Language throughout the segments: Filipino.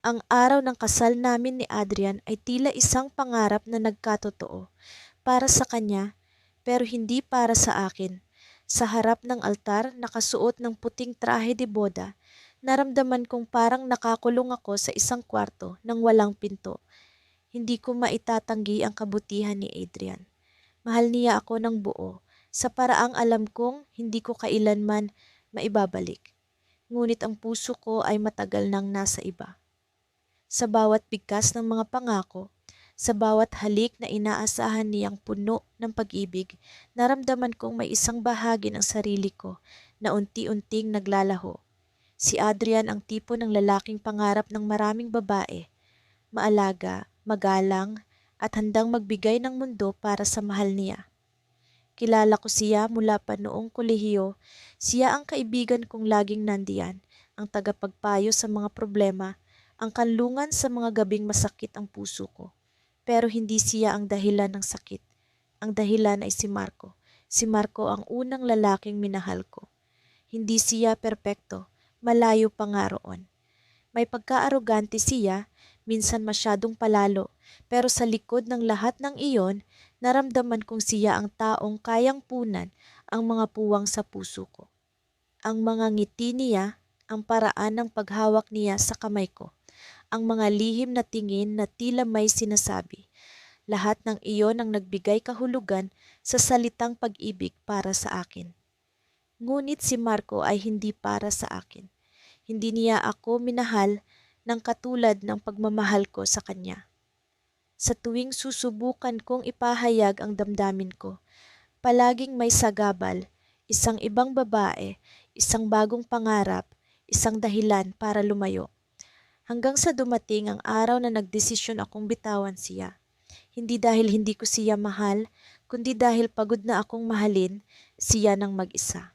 Ang araw ng kasal namin ni Adrian ay tila isang pangarap na nagkatotoo para sa kanya pero hindi para sa akin. Sa harap ng altar, nakasuot ng puting trahe de boda, naramdaman kong parang nakakulong ako sa isang kwarto nang walang pinto. Hindi ko maitatanggi ang kabutihan ni Adrian. Mahal niya ako ng buo, sa paraang alam kong hindi ko kailanman maibabalik. Ngunit ang puso ko ay matagal nang nasa iba. Sa bawat bigkas ng mga pangako, sa bawat halik na inaasahan niyang puno ng pag-ibig, naramdaman kong may isang bahagi ng sarili ko na unti-unting naglalaho. Si Adrian ang tipo ng lalaking pangarap ng maraming babae, maalaga, magalang, at handang magbigay ng mundo para sa mahal niya. Kilala ko siya mula pa noong kolehiyo. Siya ang kaibigan kong laging nandiyan, ang tagapagpayo sa mga problema, ang kanlungan sa mga gabing masakit ang puso ko. Pero hindi siya ang dahilan ng sakit. Ang dahilan ay si Marco. Si Marco ang unang lalaking minahal ko. Hindi siya perpekto, malayo pa nga roon. May pagka-arogante siya, minsan masyadong palalo, pero sa likod ng lahat ng iyon, naramdaman kong siya ang taong kayang punan ang mga puwang sa puso ko. Ang mga ngiti niya, ang paraan ng paghawak niya sa kamay ko, ang mga lihim na tingin na tila may sinasabi. Lahat ng iyon ang nagbigay kahulugan sa salitang pag-ibig para sa akin. Ngunit si Marco ay hindi para sa akin. Hindi niya ako minahal ng katulad ng pagmamahal ko sa kanya. Sa tuwing susubukan kong ipahayag ang damdamin ko, palaging may sagabal, isang ibang babae, isang bagong pangarap, isang dahilan para lumayo. Hanggang sa dumating ang araw na nagdesisyon akong bitawan siya. Hindi dahil hindi ko siya mahal, kundi dahil pagod na akong mahalin siya ng mag-isa.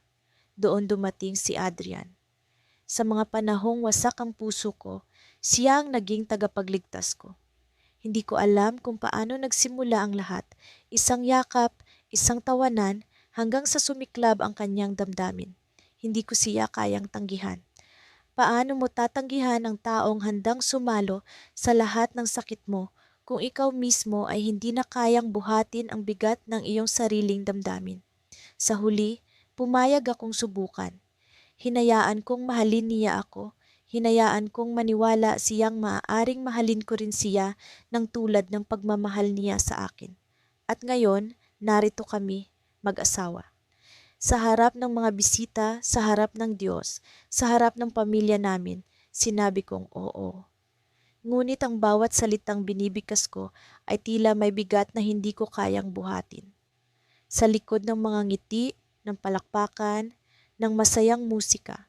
Doon dumating si Adrian. Sa mga panahong wasak ang puso ko, siya ang naging tagapagligtas ko. Hindi ko alam kung paano nagsimula ang lahat. Isang yakap, isang tawanan, hanggang sa sumiklab ang kanyang damdamin. Hindi ko siya kayang tanggihan. Paano mo tatanggihan ang taong handang sumalo sa lahat ng sakit mo kung ikaw mismo ay hindi na kayang buhatin ang bigat ng iyong sariling damdamin? Sa huli, pumayag akong subukan. Hinayaan kong mahalin niya ako. Hinayaan kong maniwala siyang maaaring mahalin ko rin siya ng tulad ng pagmamahal niya sa akin. At ngayon, narito kami, mag-asawa. Sa harap ng mga bisita, sa harap ng Diyos, sa harap ng pamilya namin, sinabi kong oo. Ngunit ang bawat salitang binibigkas ko ay tila may bigat na hindi ko kayang buhatin. Sa likod ng mga ngiti, ng palakpakan, ng masayang musika,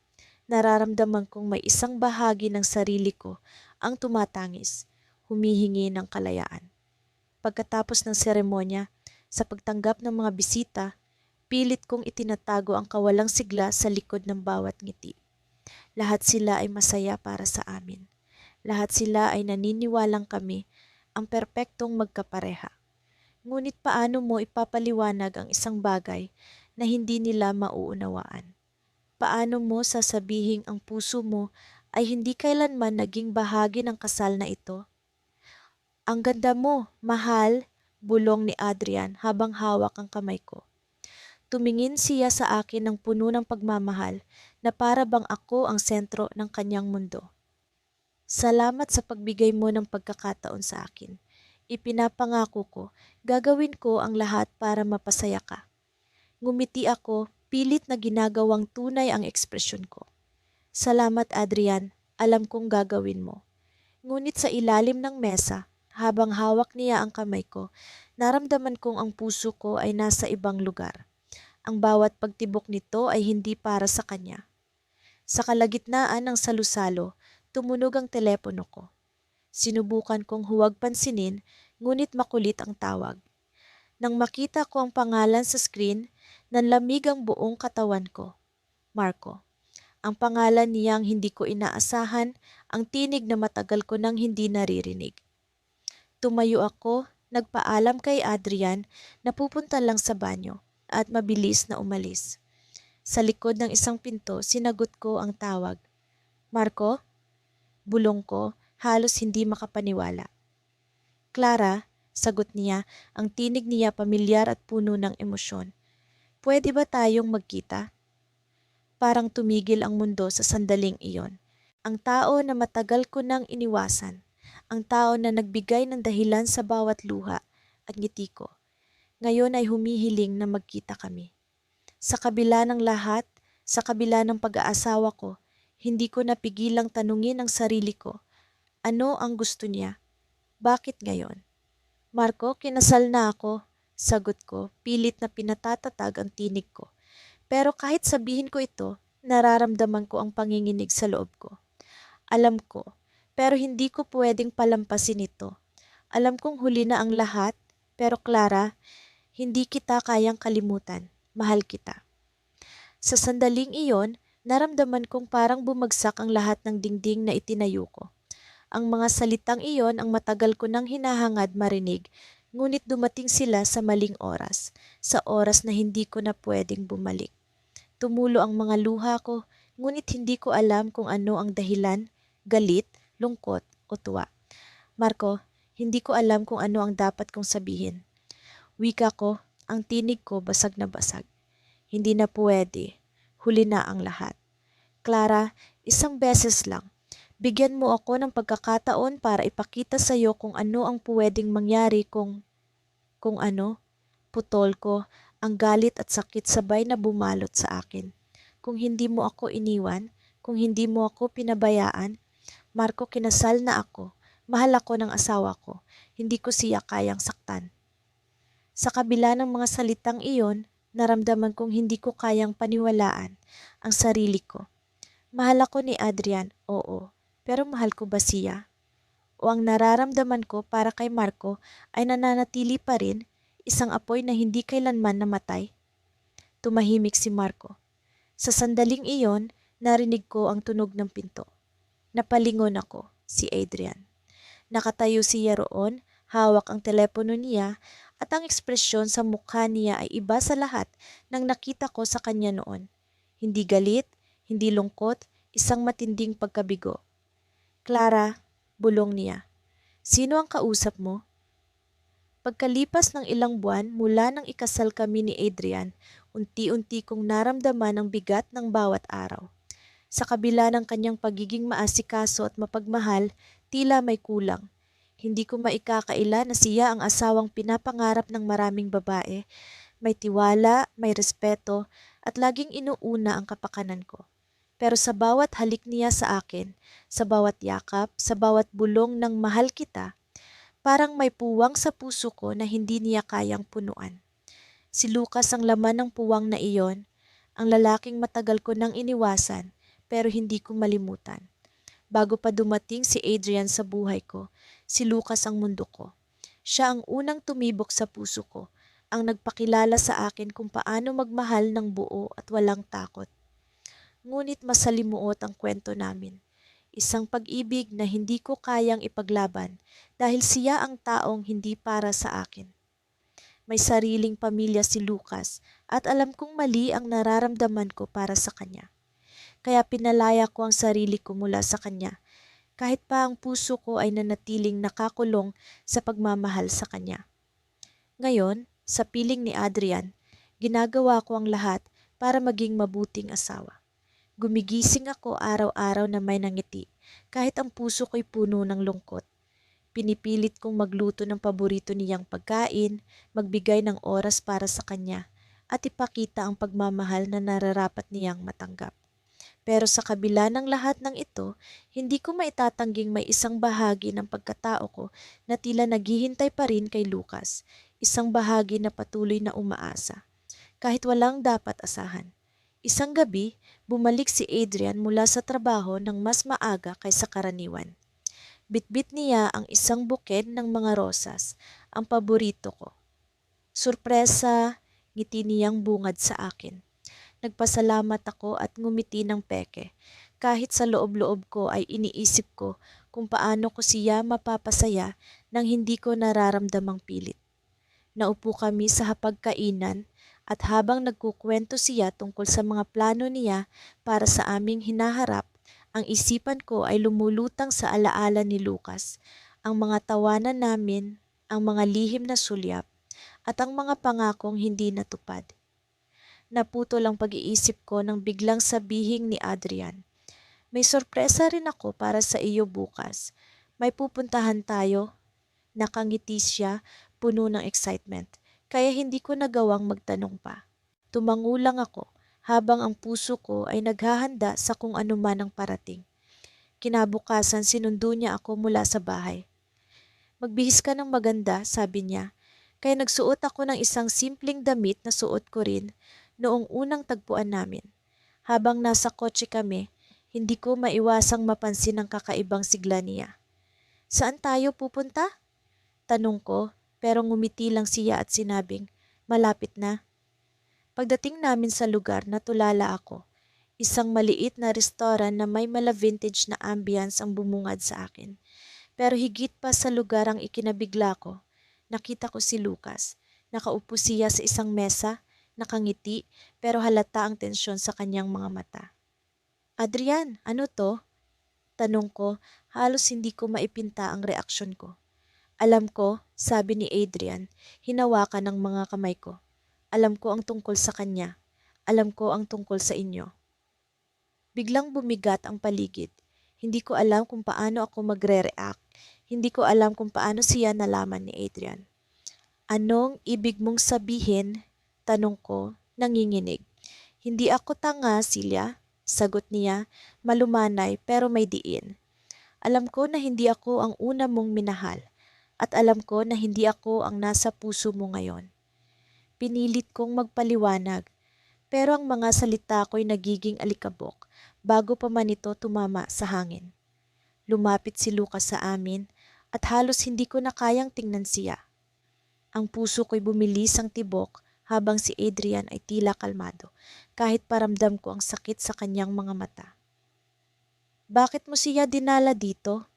nararamdaman kong may isang bahagi ng sarili ko ang tumatangis, humihingi ng kalayaan. Pagkatapos ng seremonya, sa pagtanggap ng mga bisita, pilit kong itinatago ang kawalang sigla sa likod ng bawat ngiti. Lahat sila ay masaya para sa amin. Lahat sila ay naniniwalang kami ang perpektong magkapareha. Ngunit paano mo ipapaliwanag ang isang bagay na hindi nila mauunawaan? Paano mo sasabihing ang puso mo ay hindi kailanman naging bahagi ng kasal na ito? Ang ganda mo, mahal, bulong ni Adrian habang hawak ang kamay ko. Tumingin siya sa akin ng puno ng pagmamahal na para bang ako ang sentro ng kanyang mundo. Salamat sa pagbigay mo ng pagkakataon sa akin. Ipinapangako ko, gagawin ko ang lahat para mapasaya ka. Ngumiti ako, pilit na ginagawang tunay ang ekspresyon ko. Salamat Adrian, alam kong gagawin mo. Ngunit sa ilalim ng mesa, habang hawak niya ang kamay ko, naramdaman kong ang puso ko ay nasa ibang lugar. Ang bawat pagtibok nito ay hindi para sa kanya. Sa kalagitnaan ng salusalo, tumunog ang telepono ko. Sinubukan kong huwag pansinin, ngunit makulit ang tawag. Nang makita ko ang pangalan sa screen, nanlamig ang buong katawan ko. Marco. Ang pangalan niyang hindi ko inaasahan, ang tinig na matagal ko nang hindi naririnig. Tumayo ako, nagpaalam kay Adrian na pupunta lang sa banyo at mabilis na umalis. Sa likod ng isang pinto, sinagot ko ang tawag. Marco? Bulong ko, halos hindi makapaniwala. Clara, sagot niya, ang tinig niya pamilyar at puno ng emosyon. Pwede ba tayong magkita? Parang tumigil ang mundo sa sandaling iyon. Ang tao na matagal ko nang iniwasan. Ang tao na nagbigay ng dahilan sa bawat luha at ngiti ko. Ngayon ay humihiling na magkita kami. Sa kabila ng lahat, sa kabila ng pag-aasawa ko, hindi ko napigilang tanungin ang sarili ko. Ano ang gusto niya? Bakit ngayon? Marco, kinasal na ako, sagot ko, pilit na pinatatatag ang tinig ko. Pero kahit sabihin ko ito, nararamdaman ko ang panginginig sa loob ko. Alam ko, pero hindi ko pwedeng palampasin ito. Alam kong huli na ang lahat, pero Clara, hindi kita kayang kalimutan. Mahal kita. Sa sandaling iyon, naramdaman kong parang bumagsak ang lahat ng dingding na itinayo ko. Ang mga salitang iyon ang matagal ko nang hinahangad marinig, ngunit dumating sila sa maling oras, sa oras na hindi ko na pwedeng bumalik. Tumulo ang mga luha ko, ngunit hindi ko alam kung ano ang dahilan, galit, lungkot o tuwa. Marco, hindi ko alam kung ano ang dapat kong sabihin. Wika ko, ang tinig ko basag na basag. Hindi na pwede, huli na ang lahat. Clara, isang beses lang. Bigyan mo ako ng pagkakataon para ipakita sa iyo kung ano ang pwedeng mangyari kung ano, putol ko, ang galit at sakit sabay na bumalot sa akin. Kung hindi mo ako iniwan, kung hindi mo ako pinabayaan, Marco, kinasal na ako. Mahal ako ng asawa ko. Hindi ko siya kayang saktan. Sa kabila ng mga salitang iyon, naramdaman kong hindi ko kayang paniwalaan ang sarili ko. Mahal ako ni Adrian, oo. Pero mahal ko ba siya? O ang nararamdaman ko para kay Marco ay nananatili pa rin, isang apoy na hindi kailanman namatay? Tumahimik si Marco. Sa sandaling iyon, narinig ko ang tunog ng pinto. Napalingon ako, si Adrian. Nakatayo siya roon, hawak ang telepono niya at ang ekspresyon sa mukha niya ay iba sa lahat ng nakita ko sa kanya noon. Hindi galit, hindi lungkot, isang matinding pagkabigo. Clara, bulong niya. Sino ang kausap mo? Pagkalipas ng ilang buwan mula nang ikasal kami ni Adrian, unti-unti kong naramdaman ang bigat ng bawat araw. Sa kabila ng kanyang pagiging maasikaso at mapagmahal, tila may kulang. Hindi ko maikakaila na siya ang asawang pinapangarap ng maraming babae. May tiwala, may respeto, at laging inuuna ang kapakanan ko. Pero sa bawat halik niya sa akin, sa bawat yakap, sa bawat bulong ng mahal kita, parang may puwang sa puso ko na hindi niya kayang punuan. Si Lucas ang laman ng puwang na iyon, ang lalaking matagal ko nang iniwasan pero hindi ko malimutan. Bago pa dumating si Adrian sa buhay ko, si Lucas ang mundo ko. Siya ang unang tumibok sa puso ko, ang nagpakilala sa akin kung paano magmahal ng buo at walang takot. Ngunit masalimuot ang kwento namin. Isang pag-ibig na hindi ko kayang ipaglaban dahil siya ang taong hindi para sa akin. May sariling pamilya si Lucas at alam kong mali ang nararamdaman ko para sa kanya. Kaya pinalaya ko ang sarili ko mula sa kanya, kahit pa ang puso ko ay nanatiling nakakulong sa pagmamahal sa kanya. Ngayon, sa piling ni Adrian, ginagawa ko ang lahat para maging mabuting asawa. Gumigising ako araw-araw na may nangiti, kahit ang puso ko'y puno ng lungkot. Pinipilit kong magluto ng paborito niyang pagkain, magbigay ng oras para sa kanya, at ipakita ang pagmamahal na nararapat niyang matanggap. Pero sa kabila ng lahat ng ito, hindi ko maitatangging may isang bahagi ng pagkatao ko na tila naghihintay pa rin kay Lucas, isang bahagi na patuloy na umaasa, kahit walang dapat asahan. Isang gabi, bumalik si Adrian mula sa trabaho ng mas maaga kaysa karaniwan. Bitbit niya ang isang bukid ng mga rosas, ang paborito ko. Surpresa, ngiti niyang bungad sa akin. Nagpasalamat ako at ngumiti ng peke. Kahit sa loob-loob ko ay iniisip ko kung paano ko siya mapapasaya nang hindi ko nararamdamang pilit. Naupo kami sa hapagkainan at habang nagkukwento siya tungkol sa mga plano niya para sa aming hinaharap, Ang isipan ko ay lumulutang sa alaala ni Lucas, ang mga tawanan namin, ang mga lihim na sulyap, at ang mga pangakong hindi natupad. Naputol ang pag-iisip ko nang biglang sabihing ni Adrian, "May sorpresa rin ako para sa iyo bukas. May pupuntahan tayo." Nakangiti siya, puno ng excitement, kaya hindi ko nagawang magtanong pa. Tumango lang ako habang ang puso ko ay naghahanda sa kung anuman ang parating. Kinabukasan sinundo niya ako mula sa bahay. "Magbihis ka ng maganda," sabi niya. Kaya nagsuot ako ng isang simpleng damit na suot ko rin noong unang tagpuan namin. Habang nasa kotse kami, hindi ko maiwasang mapansin ang kakaibang sigla niya. "Saan tayo pupunta?" Tanong ko, pero ngumiti lang siya at sinabing, "Malapit na." Pagdating namin sa lugar, natulala ako. Isang maliit na restoran na may mala-vintage na ambience ang bumungad sa akin. Pero higit pa sa lugar ang ikinabigla ko, nakita ko si Lucas. Nakaupo siya sa isang mesa, nakangiti, pero halata ang tensyon sa kanyang mga mata. "Adrian, ano to?" Tanong ko, halos hindi ko maipinta ang reaksyon ko. "Alam ko," sabi ni Adrian, hinawakan ng mga kamay ko. "Alam ko ang tungkol sa kanya. Alam ko ang tungkol sa inyo." Biglang bumigat ang paligid. Hindi ko alam kung paano ako magre-react. Hindi ko alam kung paano siya nalaman ni Adrian. "Anong ibig mong sabihin?" Tanong ko, nanginginig. "Hindi ako tanga, Silya," sagot niya, malumanay pero may diin. "Alam ko na hindi ako ang una mong minahal. At alam ko na hindi ako ang nasa puso mo ngayon." Pinilit kong magpaliwanag, pero ang mga salita ko'y nagiging alikabok bago pa man ito tumama sa hangin. Lumapit si Lucas sa amin at halos hindi ko na kayang tingnan siya. Ang puso ko'y bumilis ang tibok habang si Adrian ay tila kalmado, kahit paramdam ko ang sakit sa kanyang mga mata. "Bakit mo siya dinala dito?"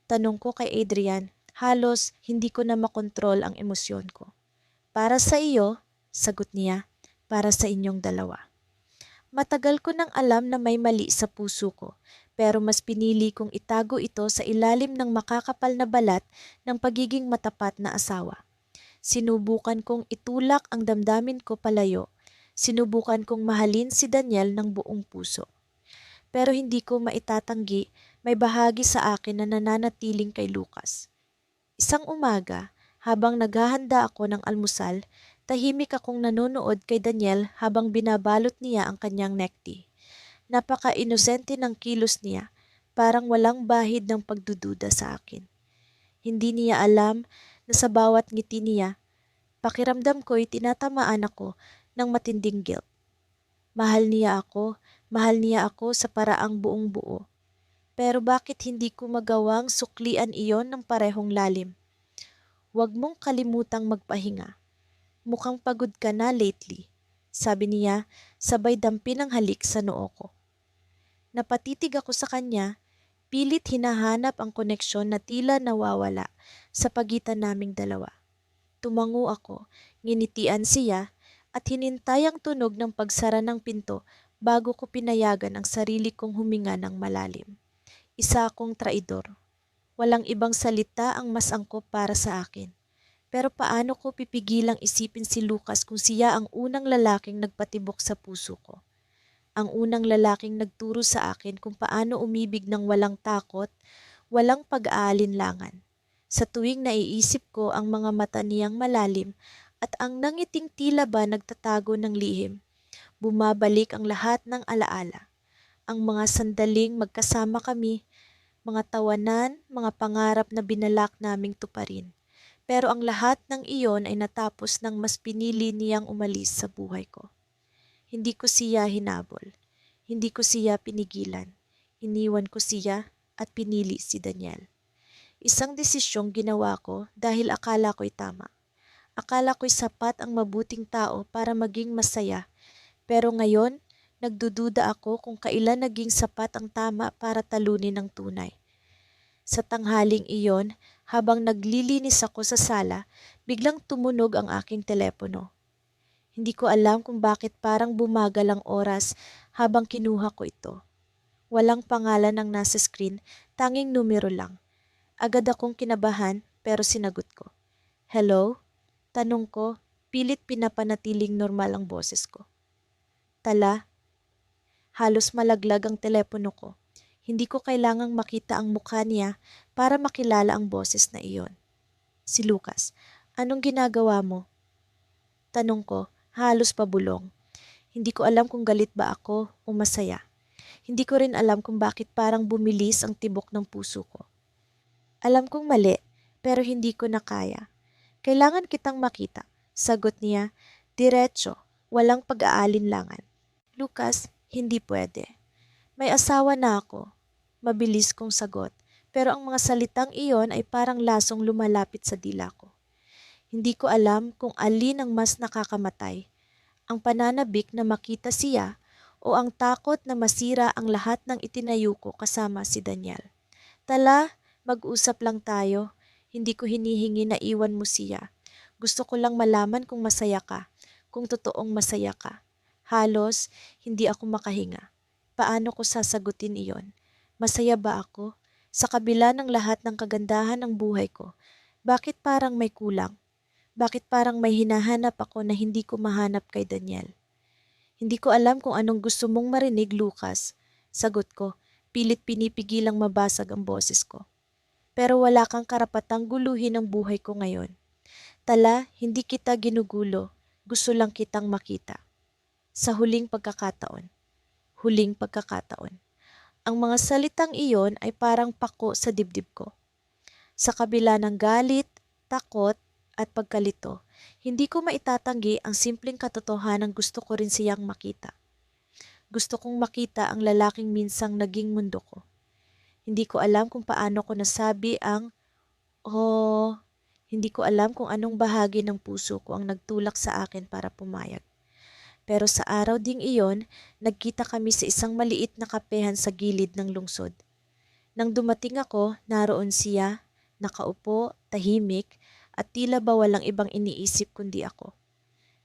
Tanong ko kay Adrian, halos hindi ko na makontrol ang emosyon ko. "Para sa iyo," sagot niya, "para sa inyong dalawa." Matagal ko nang alam na may mali sa puso ko, pero mas pinili kong itago ito sa ilalim ng makakapal na balat ng pagiging matapat na asawa. Sinubukan kong itulak ang damdamin ko palayo. Sinubukan kong mahalin si Daniel ng buong puso. Pero hindi ko maitatanggi, may bahagi sa akin na nananatiling kay Lucas. Isang umaga, habang naghahanda ako ng almusal, tahimik akong nanonood kay Daniel habang binabalot niya ang kanyang necktie. Napaka-inosente ng kilos niya, parang walang bahid ng pagdududa sa akin. Hindi niya alam na sa bawat ngiti niya, pakiramdam ko'y tinatamaan ako ng matinding guilt. Mahal niya ako sa paraang buong buo. Pero bakit hindi ko magawang suklian iyon ng parehong lalim? "Huwag mong kalimutang magpahinga. Mukhang pagod ka na lately," sabi niya, sabay dampi ng halik sa noo ko. Napatitig ako sa kanya, pilit hinahanap ang koneksyon na tila nawawala sa pagitan naming dalawa. Tumango ako, nginitian siya, at hinintay ang tunog ng pagsara ng pinto bago ko pinayagan ang sarili kong huminga ng malalim. Isa akong traidor. Walang ibang salita ang mas angkop para sa akin. Pero paano ko pipigilang isipin si Lucas kung siya ang unang lalaking nagpatibok sa puso ko? Ang unang lalaking nagturo sa akin kung paano umibig ng walang takot, walang pag-aalinlangan. Sa tuwing naiisip ko ang mga mata niyang malalim at ang nangiting tila ba nagtatago ng lihim, bumabalik ang lahat ng alaala. Ang mga sandaling magkasama kami, mga tawanan, mga pangarap na binalak naming tuparin. Pero ang lahat ng iyon ay natapos nang mas pinili niyang umalis sa buhay ko. Hindi ko siya hinabol. Hindi ko siya pinigilan. Iniwan ko siya at pinili si Daniel. Isang desisyong ginawa ko dahil akala ko'y tama. Akala ko'y sapat ang mabuting tao para maging masaya. Pero ngayon, nagdududa ako kung kailan naging sapat ang tama para talunin ang tunay. Sa tanghaling iyon, habang naglilinis ako sa sala, biglang tumunog ang aking telepono. Hindi ko alam kung bakit parang bumagal ang oras habang kinuha ko ito. Walang pangalan ang nasa screen, tanging numero lang. Agad akong kinabahan pero sinagot ko. Hello? Tanong ko, pilit pinapanatiling normal ang boses ko. Tala, halos malaglag ang telepono ko. Hindi ko kailangang makita ang mukha niya para makilala ang boses na iyon. Si Lucas, anong ginagawa mo? Tanong ko, halos pabulong. Hindi ko alam kung galit ba ako o masaya. Hindi ko rin alam kung bakit parang bumilis ang tibok ng puso ko. Alam kong mali, pero hindi ko na kaya. Kailangan kitang makita. Sagot niya, diretso, walang pag-aalinlangan. Lucas, hindi pwede. May asawa na ako. Mabilis kong sagot, pero ang mga salitang iyon ay parang lasong lumalapit sa dila ko. Hindi ko alam kung alin ang mas nakakamatay, ang pananabik na makita siya o ang takot na masira ang lahat ng itinayo ko kasama si Daniel. Tala, mag-usap lang tayo. Hindi ko hinihingi na iwan mo siya. Gusto ko lang malaman kung masaya ka, kung totoong masaya ka. Halos, hindi ako makahinga. Paano ko sasagutin iyon? Masaya ba ako? Sa kabila ng lahat ng kagandahan ng buhay ko, bakit parang may kulang? Bakit parang may hinahanap ako na hindi ko mahanap kay Daniel? Hindi ko alam kung anong gusto mong marinig, Lucas. Sagot ko, pilit pinipigilang mabasag ang boses ko. Pero wala kang karapatang guluhin ang buhay ko ngayon. Tala, hindi kita ginugulo. Gusto lang kitang makita. Sa huling pagkakataon. Huling pagkakataon. Ang mga salitang iyon ay parang pako sa dibdib ko. Sa kabila ng galit, takot, at pagkalito, hindi ko maitatanggi ang simpleng katotohanan gusto ko rin siyang makita. Gusto kong makita ang lalaking minsang naging mundo ko. Hindi ko alam kung paano ko nasabi ang, oh, hindi ko alam kung anong bahagi ng puso ko ang nagtulak sa akin para pumayag. Pero sa araw ding iyon, nagkita kami sa isang maliit na kapehan sa gilid ng lungsod. Nang dumating ako, naroon siya, nakaupo, tahimik, at tila ba walang ibang iniisip kundi ako.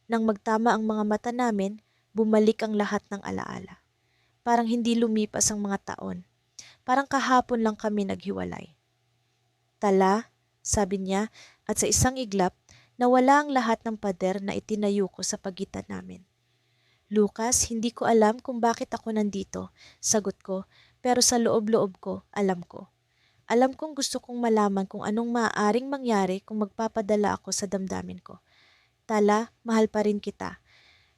Nang magtama ang mga mata namin, bumalik ang lahat ng alaala. Parang hindi lumipas ang mga taon. Parang kahapon lang kami naghiwalay. Tala, sabi niya, at sa isang iglap, nawala ang lahat ng pader na itinayo ko sa pagitan namin. Lucas, hindi ko alam kung bakit ako nandito, sagot ko, pero sa loob-loob ko, alam ko. Alam kong gusto kong malaman kung anong maaaring mangyari kung magpapadala ako sa damdamin ko. Tala, mahal pa rin kita.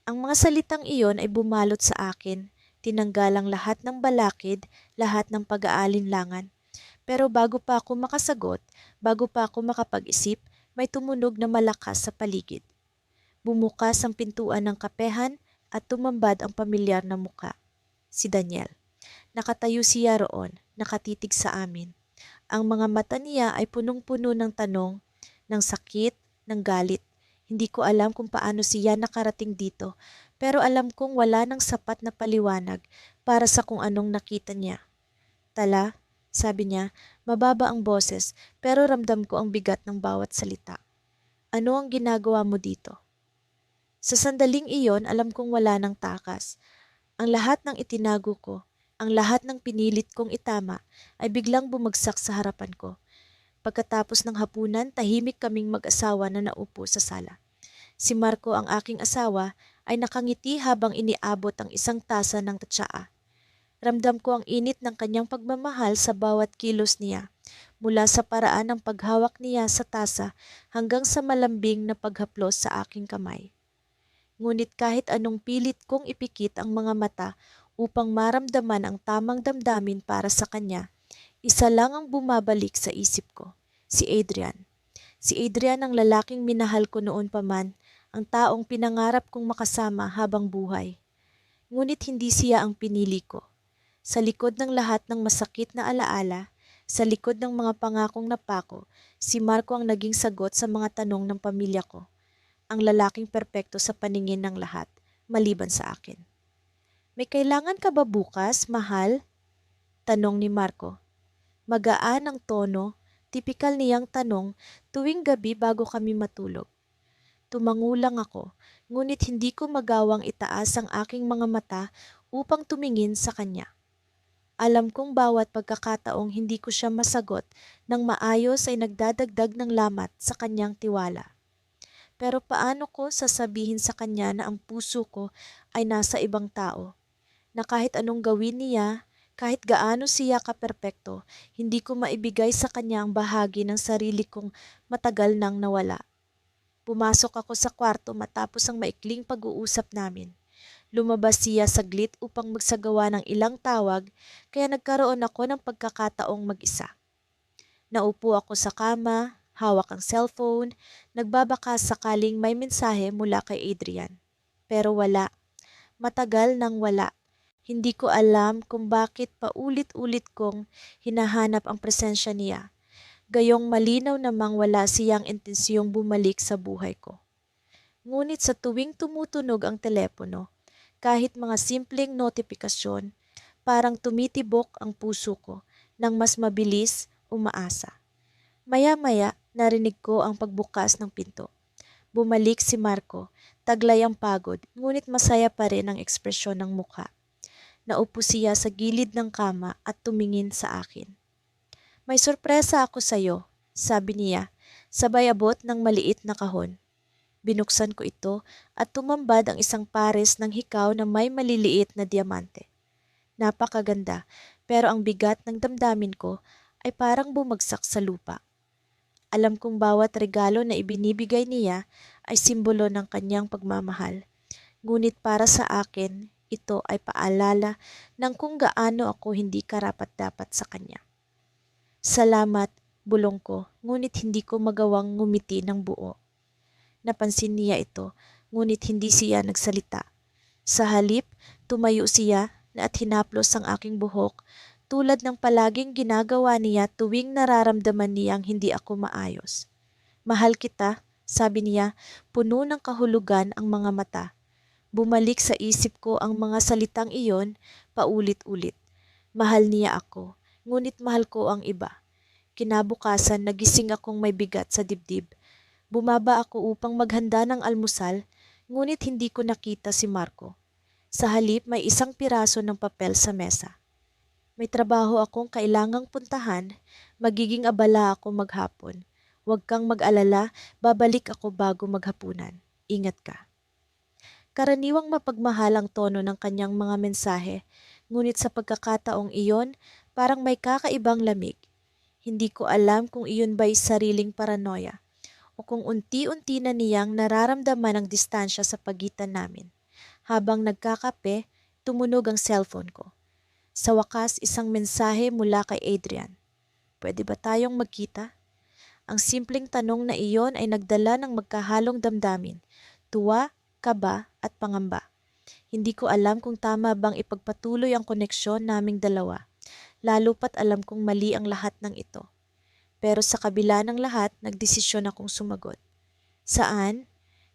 Ang mga salitang iyon ay bumalot sa akin, tinanggal ang lahat ng balakid, lahat ng pag-aalinlangan. Pero bago pa ako makasagot, bago pa ako makapag-isip, may tumunog na malakas sa paligid. Bumukas ang pintuan ng kapehan at tumambad ang pamilyar na muka. Si Daniel. Nakatayo siya roon, nakatitig sa amin. Ang mga mata niya ay punong-puno ng tanong, ng sakit, ng galit. Hindi ko alam kung paano siya nakarating dito, pero alam kong wala nang sapat na paliwanag para sa kung anong nakita niya. Tala, sabi niya, mababa ang boses pero ramdam ko ang bigat ng bawat salita. Ano ang ginagawa mo dito? Sa sandaling iyon, alam kong wala nang takas. Ang lahat ng itinago ko, ang lahat ng pinilit kong itama ay biglang bumagsak sa harapan ko. Pagkatapos ng hapunan, tahimik kaming mag-asawa na naupo sa sala. Si Marco, ang aking asawa, ay nakangiti habang iniabot ang isang tasa ng tatsaa. Ramdam ko ang init ng kanyang pagmamahal sa bawat kilos niya, mula sa paraan ng paghawak niya sa tasa hanggang sa malambing na paghaplos sa aking kamay. Ngunit kahit anong pilit kong ipikit ang mga mata upang maramdaman ang tamang damdamin para sa kanya, isa lang ang bumabalik sa isip ko, si Adrian. Si Adrian ang lalaking minahal ko noon pa man, ang taong pinangarap kong makasama habang buhay. Ngunit hindi siya ang pinili ko. Sa likod ng lahat ng masakit na alaala, sa likod ng mga pangakong napako, si Marco ang naging sagot sa mga tanong ng pamilya ko. Ang lalaking perpekto sa paningin ng lahat, maliban sa akin. May kailangan ka ba bukas, mahal? Tanong ni Marco. Magaan ang tono, tipikal niyang tanong tuwing gabi bago kami matulog. Tumangulang ako, ngunit hindi ko magawang itaas ang aking mga mata upang tumingin sa kanya. Alam kong bawat pagkakataong hindi ko siya masagot ng maayos ay nagdadagdag ng lamat sa kanyang tiwala. Pero paano ko sasabihin sa kanya na ang puso ko ay nasa ibang tao? Na kahit anong gawin niya, kahit gaano siya kaperpekto, hindi ko maibigay sa kanya ang bahagi ng sarili kong matagal nang nawala. Pumasok ako sa kwarto matapos ang maikling pag-uusap namin. Lumabas siya saglit upang magsagawa ng ilang tawag, kaya nagkaroon ako ng pagkakataong mag-isa. Naupo ako sa kama, hawak ang cellphone, nagbabaka sakaling may mensahe mula kay Adrian. Pero wala. Matagal nang wala. Hindi ko alam kung bakit paulit-ulit kong hinahanap ang presensya niya. Gayong malinaw namang wala siyang intensyong bumalik sa buhay ko. Ngunit sa tuwing tumutunog ang telepono, kahit mga simpleng notifikasyon, parang tumitibok ang puso ko ng mas mabilis umaasa. Maya-maya, narinig ko ang pagbukas ng pinto. Bumalik si Marco, taglay ang pagod, ngunit masaya pa rin ang ekspresyon ng mukha. Naupo siya sa gilid ng kama at tumingin sa akin. May sorpresa ako sa'yo, sabi niya, sabay abot ng maliit na kahon. Binuksan ko ito at tumambad ang isang pares ng hikaw na may maliliit na diamante. Napakaganda, pero ang bigat ng damdamin ko ay parang bumagsak sa lupa. Alam kong bawat regalo na ibinibigay niya ay simbolo ng kanyang pagmamahal. Ngunit para sa akin, ito ay paalala ng kung gaano ako hindi karapat-dapat sa kanya. Salamat, bulong ko, ngunit hindi ko magawang ngumiti ng buo. Napansin niya ito, ngunit hindi siya nagsalita. Sa halip, tumayo siya at hinaplos ang aking buhok tulad ng palaging ginagawa niya tuwing nararamdaman niyang hindi ako maayos. Mahal kita, sabi niya, puno ng kahulugan ang mga mata. Bumalik sa isip ko ang mga salitang iyon paulit-ulit. Mahal niya ako, ngunit mahal ko ang iba. Kinabukasan nagising akong may bigat sa dibdib. Bumaba ako upang maghanda ng almusal, ngunit hindi ko nakita si Marco. Sa halip may isang piraso ng papel sa mesa. May trabaho akong kailangang puntahan, magiging abala ako maghapon. Huwag kang mag-alala, babalik ako bago maghapunan. Ingat ka. Karaniwang mapagmahal ang tono ng kanyang mga mensahe, ngunit sa pagkakataong iyon, parang may kakaibang lamig. Hindi ko alam kung iyon ba'y sariling paranoia o kung unti-unti na niyang nararamdaman ang distansya sa pagitan namin. Habang nagkakape, tumunog ang cellphone ko. Sa wakas, isang mensahe mula kay Adrian. Pwede ba tayong magkita? Ang simpleng tanong na iyon ay nagdala ng magkahalong damdamin, tuwa, kaba at pangamba. Hindi ko alam kung tama bang ipagpatuloy ang koneksyon naming dalawa, lalo pat alam kong mali ang lahat ng ito. Pero sa kabila ng lahat, nagdesisyon akong sumagot. Saan?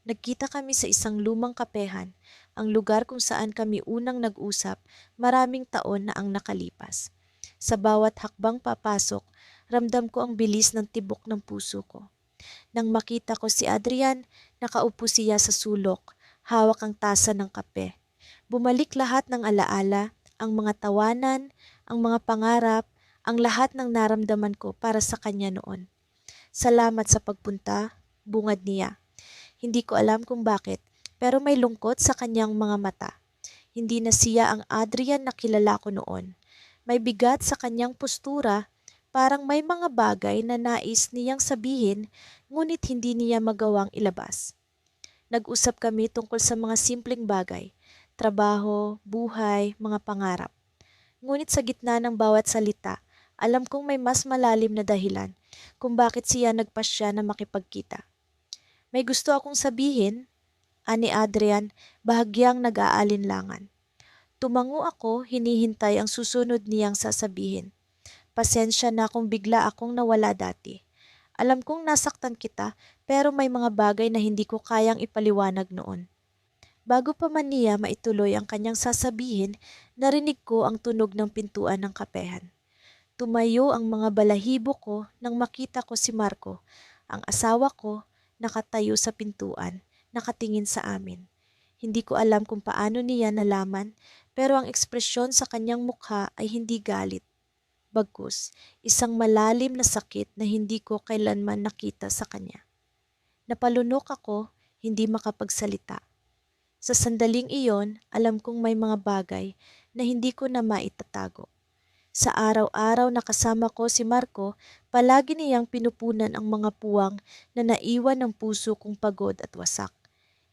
Nagkita kami sa isang lumang kapehan, ang lugar kung saan kami unang nag-usap, maraming taon na ang nakalipas. Sa bawat hakbang papasok, ramdam ko ang bilis ng tibok ng puso ko. Nang makita ko si Adrian, nakaupo siya sa sulok, hawak ang tasa ng kape. Bumalik lahat ng alaala, ang mga tawanan, ang mga pangarap, ang lahat ng naramdaman ko para sa kanya noon. Salamat sa pagpunta, bungad niya. Hindi ko alam kung bakit, pero may lungkot sa kanyang mga mata. Hindi na siya ang Adrian na kilala ko noon. May bigat sa kanyang postura, parang may mga bagay na nais niyang sabihin, ngunit hindi niya magawang ilabas. Nag-usap kami tungkol sa mga simpleng bagay, trabaho, buhay, mga pangarap. Ngunit sa gitna ng bawat salita, alam kong may mas malalim na dahilan kung bakit siya nagpasya na makipagkita. May gusto akong sabihin, ani Adrian, bahagyang nag-aalinlangan. Tumango ako, hinihintay ang susunod niyang sasabihin. Pasensya na kung bigla akong nawala dati. Alam kong nasaktan kita, pero may mga bagay na hindi ko kayang ipaliwanag noon. Bago pa man niya maituloy ang kanyang sasabihin, narinig ko ang tunog ng pintuan ng kapehan. Tumayo ang mga balahibo ko nang makita ko si Marco, ang asawa ko, nakatayo sa pintuan, nakatingin sa amin. Hindi ko alam kung paano niya nalaman, Pero ang ekspresyon sa kanyang mukha ay hindi galit. Bagkus, isang malalim na sakit na hindi ko kailanman nakita sa kanya. Napalunok ako, hindi makapagsalita. Sa sandaling iyon, alam kong may mga bagay na hindi ko na maitatago. Sa araw-araw na kasama ko si Marco, palagi niyang pinupunan ang mga puwang na naiwan ng puso kong pagod at wasak.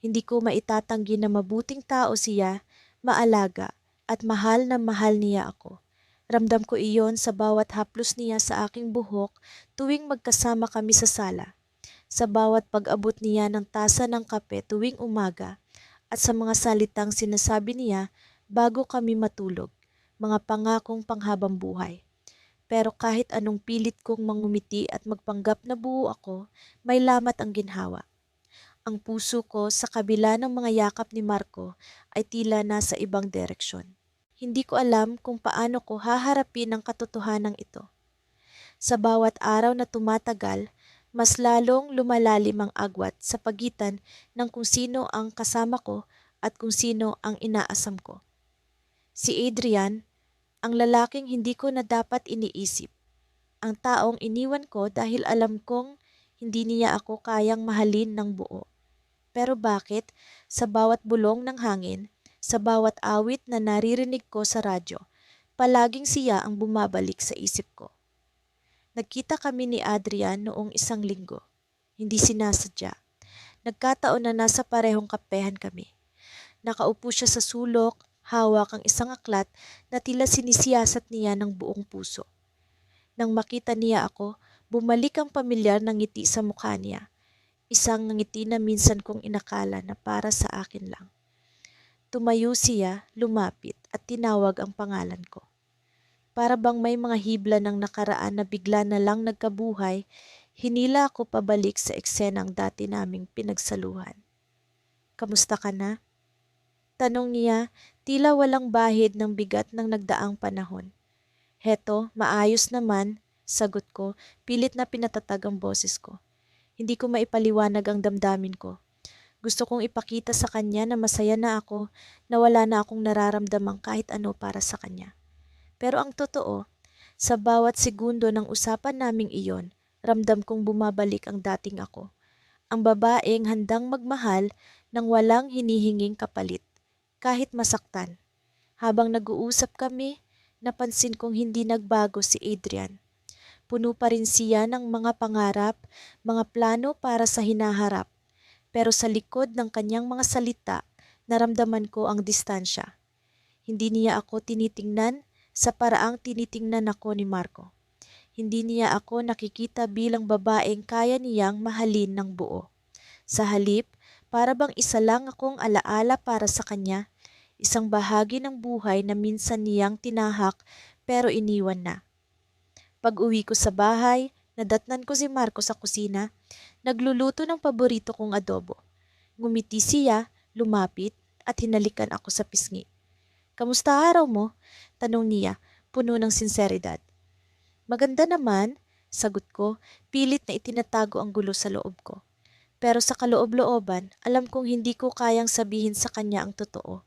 Hindi ko maitatanggi na mabuting tao siya, maalaga, at mahal na mahal niya ako. Ramdam ko iyon sa bawat haplos niya sa aking buhok tuwing magkasama kami sa sala, sa bawat pag-abot niya ng tasa ng kape tuwing umaga, at sa mga salitang sinasabi niya bago kami matulog, mga pangakong panghabang buhay. Pero kahit anong pilit kong mangumiti at magpanggap na buo ako, may lamat ang ginhawa. Ang puso ko sa kabila ng mga yakap ni Marco ay tila nasa ibang direksyon. Hindi ko alam kung paano ko haharapin ang katotohanan ito. Sa bawat araw na tumatagal, mas lalong lumalalim ang agwat sa pagitan ng kung sino ang kasama ko at kung sino ang inaasam ko. Si Adrian, ang lalaking hindi ko na dapat iniisip. Ang taong iniwan ko dahil alam kong hindi niya ako kayang mahalin ng buo. Pero bakit sa bawat bulong ng hangin, sa bawat awit na naririnig ko sa radyo, palaging siya ang bumabalik sa isip ko. Nagkita kami ni Adrian noong isang linggo. Hindi sinasadya. Nagkataon na nasa parehong kapehan kami. Nakaupo siya sa sulok, hawak ang isang aklat na tila sinisiyasat niya ng buong puso. Nang makita niya ako, bumalik ang pamilyar na ngiti sa mukha niya. Isang ngiti na minsan kong inakala na para sa akin lang. Tumayo siya, lumapit at tinawag ang pangalan ko. Para bang may mga hibla ng nakaraan na bigla na lang nagkabuhay, hinila ako pabalik sa eksenang dati naming pinagsaluhan. Kamusta ka na? Tanong niya, tila walang bahid ng bigat ng nagdaang panahon. Heto, maayos naman, sagot ko, pilit na pinatatag ang boses ko. Hindi ko maipaliwanag ang damdamin ko. Gusto kong ipakita sa kanya na masaya na ako, na wala na akong nararamdamang kahit ano para sa kanya. Pero ang totoo, sa bawat segundo ng usapan naming iyon, ramdam kong bumabalik ang dating ako. Ang babaeng handang magmahal nang walang hinihinging kapalit, kahit masaktan. Habang nag-uusap kami, napansin kong hindi nagbago si Adrian. Puno pa rin siya ng mga pangarap, mga plano para sa hinaharap. Pero sa likod ng kanyang mga salita, naramdaman ko ang distansya. Hindi niya ako tinitingnan sa paraang tinitingnan ako ni Marco. Hindi niya ako nakikita bilang babaeng kaya niyang mahalin ng buo. Sa halip, para bang isa lang akong alaala para sa kanya, isang bahagi ng buhay na minsan niyang tinahak pero iniwan na. Pag-uwi ko sa bahay, nadatnan ko si Marco sa kusina, nagluluto ng paborito kong adobo. Ngumiti siya, lumapit at hinalikan ako sa pisngi. Kamusta araw mo? Tanong niya, puno ng sinseridad. Maganda naman, sagot ko, pilit na itinatago ang gulo sa loob ko. Pero sa kaloob-looban, alam kong hindi ko kayang sabihin sa kanya ang totoo.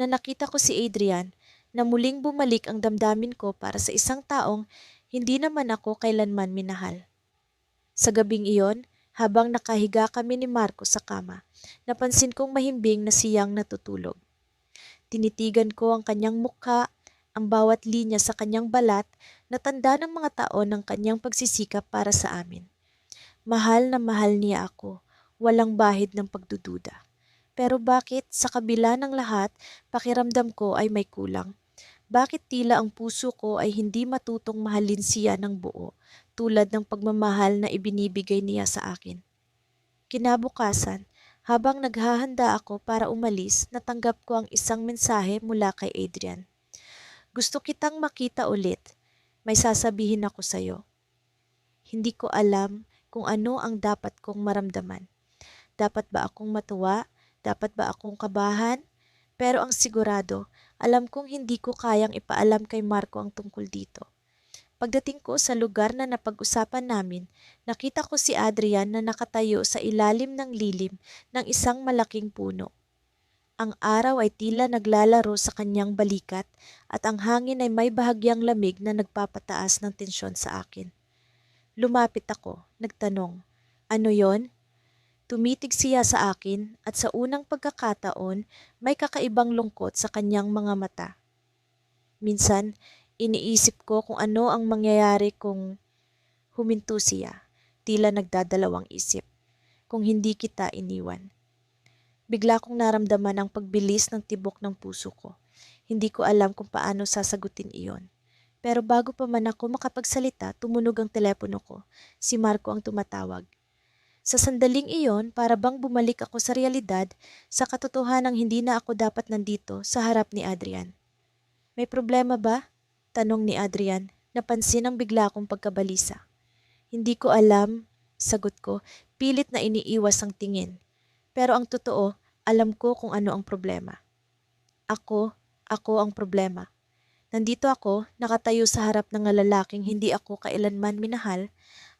Na nakita ko si Adrian, na muling bumalik ang damdamin ko para sa isang taong hindi naman ako kailanman minahal. Sa gabing iyon, habang nakahiga kami ni Marco sa kama, napansin kong mahimbing na siyang natutulog. Tinitigan ko ang kanyang mukha, ang bawat linya sa kanyang balat na tanda ng mga taon ng kanyang pagsisikap para sa amin. Mahal na mahal niya ako, walang bahid ng pagdududa. Pero bakit sa kabila ng lahat, pakiramdam ko ay may kulang? Bakit tila ang puso ko ay hindi matutong mahalin siya ng buo, tulad ng pagmamahal na ibinibigay niya sa akin? Kinabukasan, habang naghahanda ako para umalis, natanggap ko ang isang mensahe mula kay Adrian. Gusto kitang makita ulit. May sasabihin ako sa'yo. Hindi ko alam kung ano ang dapat kong maramdaman. Dapat ba akong matuwa? Dapat ba akong kabahan? Pero ang sigurado, alam kong hindi ko kayang ipaalam kay Marco ang tungkol dito. Pagdating ko sa lugar na napag-usapan namin, nakita ko si Adrian na nakatayo sa ilalim ng lilim ng isang malaking puno. Ang araw ay tila naglalaro sa kanyang balikat at ang hangin ay may bahagyang lamig na nagpapataas ng tensyon sa akin. Lumapit ako, nagtanong, "Ano yon?" Tumitig siya sa akin at sa unang pagkakataon may kakaibang lungkot sa kanyang mga mata. Minsan, iniisip ko kung ano ang mangyayari kung huminto siya, tila nagdadalawang isip, kung hindi kita iniwan. Bigla kong naramdaman ang pagbilis ng tibok ng puso ko. Hindi ko alam kung paano sasagutin iyon. Pero bago pa man ako makapagsalita, tumunog ang telepono ko. Si Marco ang tumatawag. Sa sandaling iyon, para bang bumalik ako sa realidad, sa katotohanang hindi na ako dapat nandito sa harap ni Adrian. "May problema ba?" tanong ni Adrian. Napansin ang bigla kong pagkabalisa. "Hindi ko alam," sagot ko, pilit na iniiwas ang tingin. Pero ang totoo, alam ko kung ano ang problema. Ako ang problema. Nandito ako, nakatayo sa harap ng lalaking hindi ako kailanman minahal,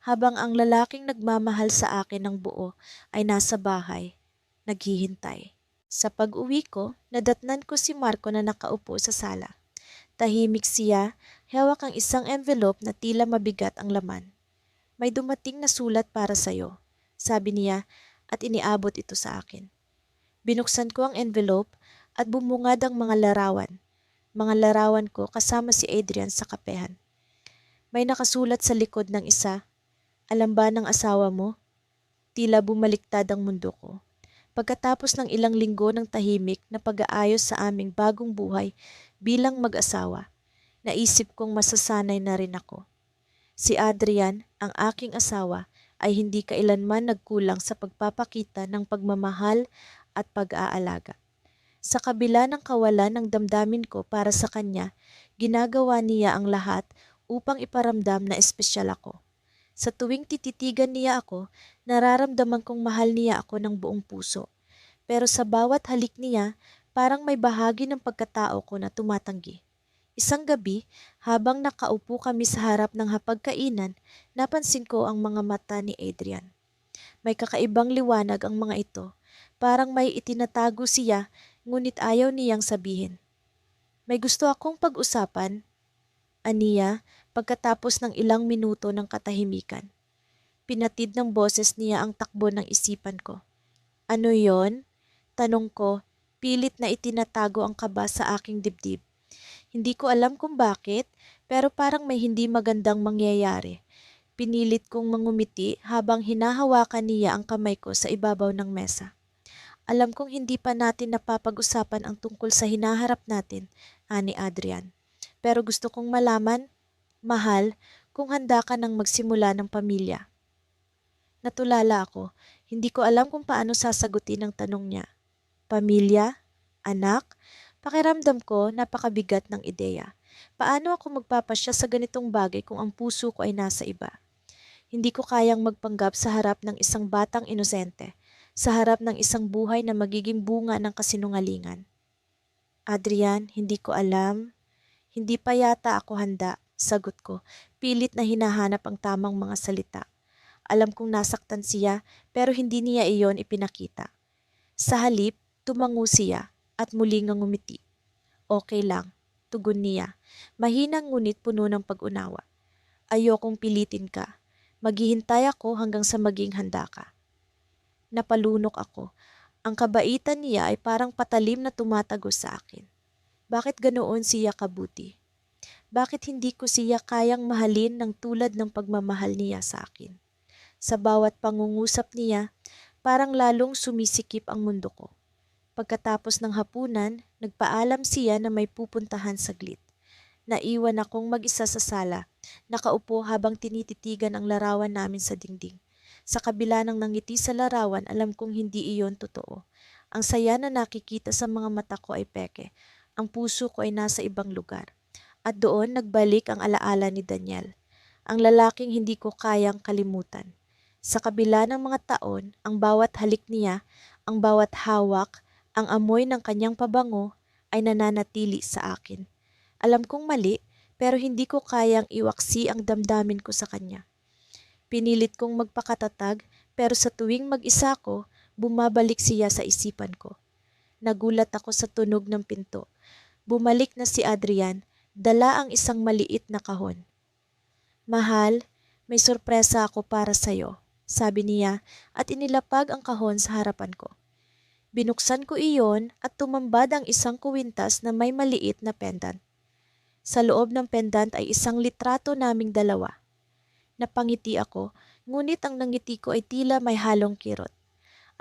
habang ang lalaking nagmamahal sa akin ng buo ay nasa bahay, naghihintay. Sa pag-uwi ko, nadatnan ko si Marco na nakaupo sa sala. Tahimik siya, hawak ang isang envelope na tila mabigat ang laman. "May dumating na sulat para sa'yo," sabi niya at iniabot ito sa akin. Binuksan ko ang envelope at bumungad ang mga larawan. Mga larawan ko kasama si Adrian sa kapehan. May nakasulat sa likod ng isa, "Alam ba ng asawa mo?" Tila bumaliktad ang mundo ko. Pagkatapos ng ilang linggo ng tahimik na pag-aayos sa aming bagong buhay bilang mag-asawa, naisip kong masasanay na rin ako. Si Adrian, ang aking asawa, ay hindi kailanman nagkulang sa pagpapakita ng pagmamahal at pag-aalaga. Sa kabila ng kawalan ng damdamin ko para sa kanya, ginagawa niya ang lahat upang iparamdam na espesyal ako. Sa tuwing tititigan niya ako, nararamdaman kong mahal niya ako ng buong puso. Pero sa bawat halik niya, parang may bahagi ng pagkatao ko na tumatanggi. Isang gabi, habang nakaupo kami sa harap ng hapagkainan, napansin ko ang mga mata ni Adrian. May kakaibang liwanag ang mga ito. Parang may itinatago siya, ngunit ayaw niyang sabihin. "May gusto akong pag-usapan," aniya, pagkatapos ng ilang minuto ng katahimikan. Pinatid ng boses niya ang takbo ng isipan ko. "Ano yon?" tanong ko, pilit na itinatago ang kaba sa aking dibdib. Hindi ko alam kung bakit, pero parang may hindi magandang mangyayari. Pinilit kong mangumiti habang hinahawakan niya ang kamay ko sa ibabaw ng mesa. "Alam kong hindi pa natin napapag-usapan ang tungkol sa hinaharap natin," ani Adrian. "Pero gusto kong malaman, mahal, kung handa ka nang magsimula ng pamilya." Natulala ako. Hindi ko alam kung paano sasagutin ang tanong niya. Pamilya? Anak? Pakiramdam ko napakabigat ng ideya. Paano ako magpapasya sa ganitong bagay kung ang puso ko ay nasa iba? Hindi ko kayang magpanggap sa harap ng isang batang inosente, sa harap ng isang buhay na magiging bunga ng kasinungalingan. "Adrian, hindi ko alam. Hindi pa yata ako handa," sagot ko, pilit na hinahanap ang tamang mga salita. Alam kong nasaktan siya, pero hindi niya iyon ipinakita. Sa halip, tumango siya at muling ngumiti. "Okay lang," tugon niya. Mahinang ngunit puno ng pag-unawa. "Ayokong pilitin ka. Maghihintay ako hanggang sa maging handa ka." Napalunok ako. Ang kabaitan niya ay parang patalim na tumatagos sa akin. Bakit ganoon siya kabuti? Bakit hindi ko siya kayang mahalin ng tulad ng pagmamahal niya sa akin? Sa bawat pangungusap niya, parang lalong sumisikip ang mundo ko. Pagkatapos ng hapunan, nagpaalam siya na may pupuntahan saglit. Naiwan akong mag-isa sa sala, nakaupo habang tinititigan ang larawan namin sa dingding. Sa kabila ng nangiti sa larawan, alam kong hindi iyon totoo. Ang saya na nakikita sa mga mata ko ay peke. Ang puso ko ay nasa ibang lugar. At doon nagbalik ang alaala ni Daniel, ang lalaking hindi ko kayang kalimutan. Sa kabila ng mga taon, ang bawat halik niya, ang bawat hawak, ang amoy ng kanyang pabango ay nananatili sa akin. Alam kong mali, pero hindi ko kayang iwaksi ang damdamin ko sa kanya. Pinilit kong magpakatatag, pero sa tuwing mag-isa ko, bumabalik siya sa isipan ko. Nagulat ako sa tunog ng pinto. Bumalik na si Adrian, dala ang isang maliit na kahon. Mahal, may sorpresa ako para sa'yo, sabi niya at inilapag ang kahon sa harapan ko. Binuksan ko iyon at tumambad ang isang kuwintas na may maliit na pendant. Sa loob ng pendant ay isang litrato naming dalawa. Napangiti ako, ngunit ang nangiti ko ay tila may halong kirot.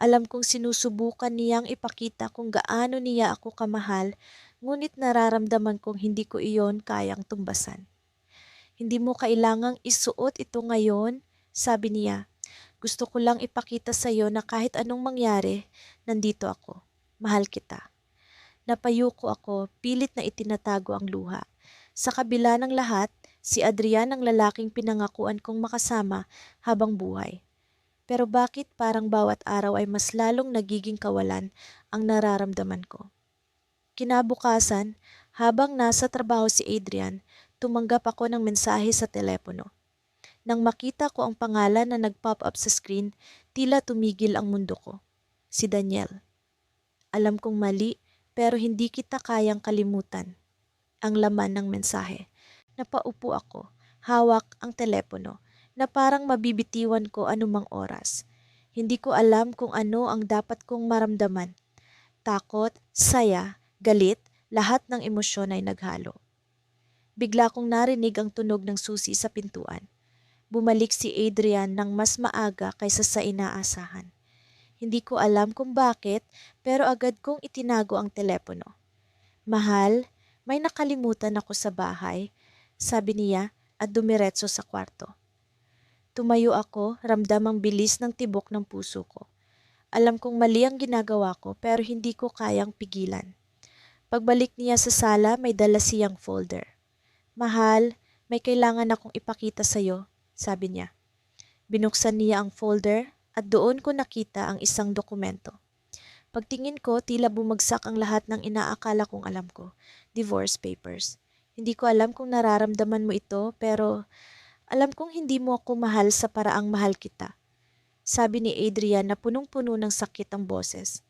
Alam kong sinusubukan niyang ipakita kung gaano niya ako kamahal, ngunit nararamdaman kong hindi ko iyon kayang tumbasan. Hindi mo kailangang isuot ito ngayon, sabi niya. Gusto ko lang ipakita sa iyo na kahit anong mangyari, nandito ako. Mahal kita. Napayuko ako, pilit na itinatago ang luha. Sa kabila ng lahat, si Adrian ang lalaking pinangakuan kong makasama habang buhay. Pero bakit parang bawat araw ay mas lalong nagiging kawalan ang nararamdaman ko? Kinabukasan, habang nasa trabaho si Adrian, tumanggap ako ng mensahe sa telepono. Nang makita ko ang pangalan na nag-pop up sa screen, tila tumigil ang mundo ko. Si Daniel. Alam kong mali, pero hindi kita kayang kalimutan. Ang laman ng mensahe. Napaupo ako, hawak ang telepono, na parang mabibitiwan ko anumang oras. Hindi ko alam kung ano ang dapat kong maramdaman. Takot, saya, galit, lahat ng emosyon ay naghalo. Bigla kong narinig ang tunog ng susi sa pintuan. Bumalik si Adrian ng mas maaga kaysa sa inaasahan. Hindi ko alam kung bakit, pero agad kong itinago ang telepono. Mahal, may nakalimutan ako sa bahay, sabi niya at dumiretso sa kwarto. Tumayo ako, ramdam ang bilis ng tibok ng puso ko. Alam kong mali ang ginagawa ko pero hindi ko kayang pigilan. Pagbalik niya sa sala, may dala siyang folder. Mahal, may kailangan akong ipakita sa'yo, sabi niya. Binuksan niya ang folder at doon ko nakita ang isang dokumento. Pagtingin ko, tila bumagsak ang lahat ng inaakala kong alam ko. Divorce papers. Hindi ko alam kung nararamdaman mo ito pero alam kong hindi mo ako mahal sa paraang mahal kita. Sabi ni Adrian na punong-puno ng sakit ang boses.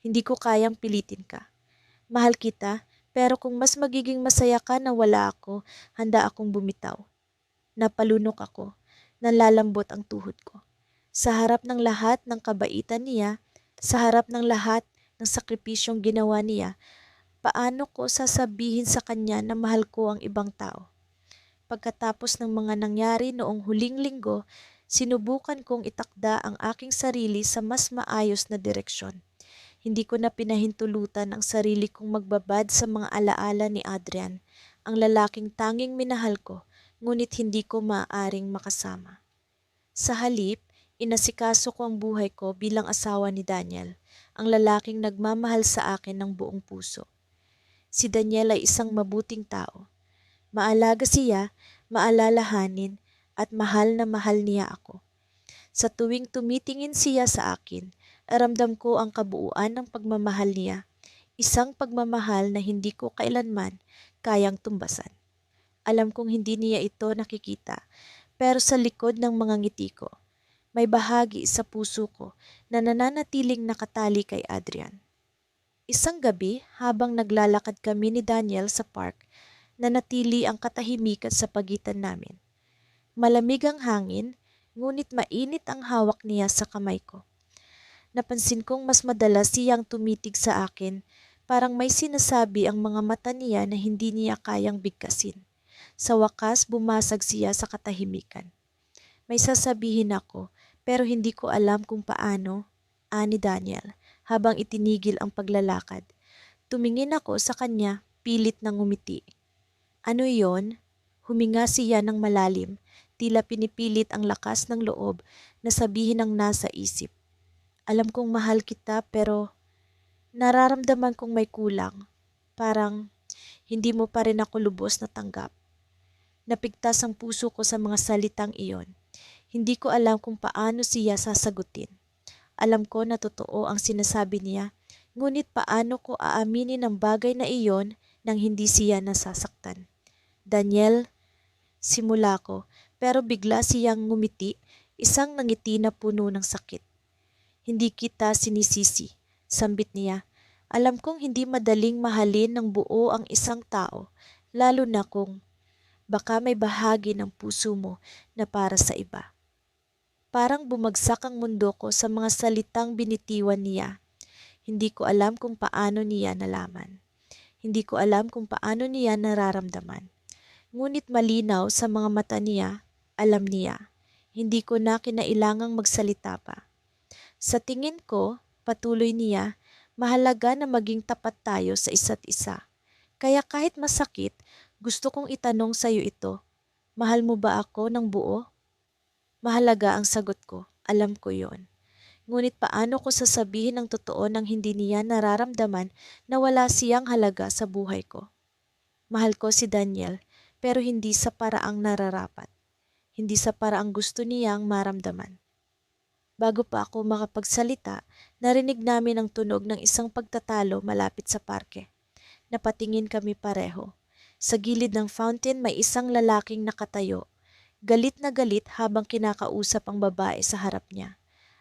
Hindi ko kayang pilitin ka. Mahal kita, pero kung mas magiging masaya ka na wala ako, handa akong bumitaw. Napalunok ako. Nalalambot ang tuhod ko. Sa harap ng lahat ng kabaitan niya, sa harap ng lahat ng sakripisyong ginawa niya, paano ko sasabihin sa kanya na mahal ko ang ibang tao? Pagkatapos ng mga nangyari noong huling linggo, sinubukan kong itakda ang aking sarili sa mas maayos na direksyon. Hindi ko na pinahintulutan ang sarili kong magbabad sa mga alaala ni Adrian, ang lalaking tanging minahal ko, ngunit hindi ko maaaring makasama. Sa halip, inasikaso ko ang buhay ko bilang asawa ni Daniel, ang lalaking nagmamahal sa akin ng buong puso. Si Daniel ay isang mabuting tao. Maalaga siya, maalalahanin, at mahal na mahal niya ako. Sa tuwing tumitingin siya sa akin, ramdam ko ang kabuuan ng pagmamahal niya, isang pagmamahal na hindi ko kailanman kayang tumbasan. Alam kong hindi niya ito nakikita, pero sa likod ng mga ngiti ko, may bahagi sa puso ko na nananatiling nakatali kay Adrian. Isang gabi, habang naglalakad kami ni Daniel sa park, nanatili ang katahimikan sa pagitan namin. Malamig ang hangin, ngunit mainit ang hawak niya sa kamay ko. Napansin kong mas madalas siyang tumitig sa akin, parang may sinasabi ang mga mata niya na hindi niya kayang bigkasin. Sa wakas, bumasag siya sa katahimikan. May sasabihin ako, pero hindi ko alam kung paano, ani Daniel, habang itinigil ang paglalakad. Tumingin ako sa kanya, pilit na ngumiti. Ano yon? Huminga siya ng malalim, tila pinipilit ang lakas ng loob na sabihin ang nasa isip. Alam kong mahal kita pero nararamdaman kong may kulang. Parang hindi mo pa rin ako lubos na tanggap. Napigtas ang puso ko sa mga salitang iyon. Hindi ko alam kung paano siya sasagutin. Alam ko na totoo ang sinasabi niya, ngunit paano ko aaminin ang bagay na iyon nang hindi siya nasasaktan. Daniel, simula ko, pero bigla siyang ngumiti, isang nangiti na puno ng sakit. Hindi kita sinisisi, sambit niya, Alam kong hindi madaling mahalin ng buo ang isang tao, lalo na kung baka may bahagi ng puso mo na para sa iba. Parang bumagsak ang mundo ko sa mga salitang binitiwan niya. Hindi ko alam kung paano niya nalaman. Hindi ko alam kung paano niya nararamdaman. Ngunit malinaw sa mga mata niya, alam niya. Hindi ko na kinailangang magsalita pa. Sa tingin ko, patuloy niya, mahalaga na maging tapat tayo sa isa't isa. Kaya kahit masakit, gusto kong itanong sa iyo ito, mahal mo ba ako ng buo? Mahalaga ang sagot ko, alam ko yon. Ngunit paano ko sasabihin ang totoo nang hindi niya nararamdaman na wala siyang halaga sa buhay ko? Mahal ko si Daniel, pero hindi sa paraang nararapat. Hindi sa paraang gusto niyang maramdaman. Bago pa ako makapagsalita, narinig namin ang tunog ng isang pagtatalo malapit sa parke. Napatingin kami pareho. Sa gilid ng fountain may isang lalaking nakatayo. Galit na galit habang kinakausap ang babae sa harap niya.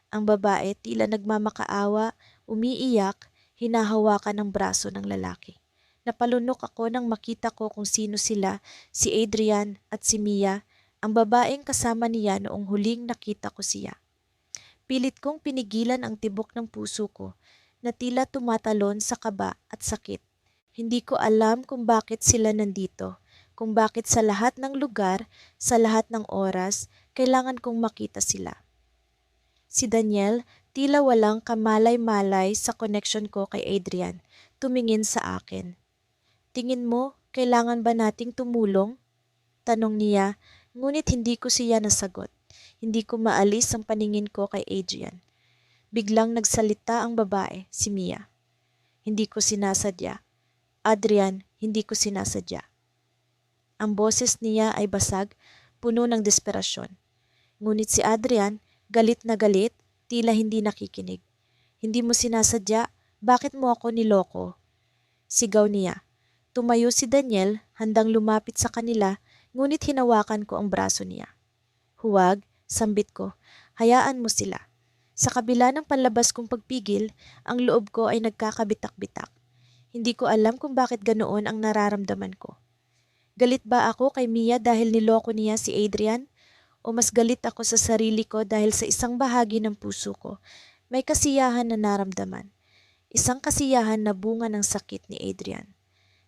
Ang babae tila nagmamakaawa, umiiyak, hinahawakan ng braso ng lalaki. Napalunok ako nang makita ko kung sino sila, si Adrian at si Mia, ang babaeng kasama niya noong huling nakita ko siya. Pilit kong pinigilan ang tibok ng puso ko na tila tumatalon sa kaba at sakit. Hindi ko alam kung bakit sila nandito, kung bakit sa lahat ng lugar, sa lahat ng oras, kailangan kong makita sila. Si Daniel, tila walang kamalay-malay sa connection ko kay Adrian, tumingin sa akin. Tingin mo, kailangan ba nating tumulong? Tanong niya, ngunit hindi ko siya nasagot. Hindi ko maalis ang paningin ko kay Adrian. Biglang nagsalita ang babae, si Mia. Hindi ko sinasadya. Adrian, hindi ko sinasadya. Ang boses niya ay basag, puno ng desperasyon. Ngunit si Adrian, galit na galit, tila hindi nakikinig. Hindi mo sinasadya, bakit mo ako niloko? Sigaw niya. Tumayo si Daniel, handang lumapit sa kanila, ngunit hinawakan ko ang braso niya. Huwag, sambit ko, hayaan mo sila. Sa kabila ng panlabas kong pagpigil, ang loob ko ay nagkakabitak-bitak. Hindi ko alam kung bakit ganoon ang nararamdaman ko. Galit ba ako kay Mia dahil niloko niya si Adrian? O mas galit ako sa sarili ko dahil sa isang bahagi ng puso ko, may kasiyahan na naramdaman. Isang kasiyahan na bunga ng sakit ni Adrian.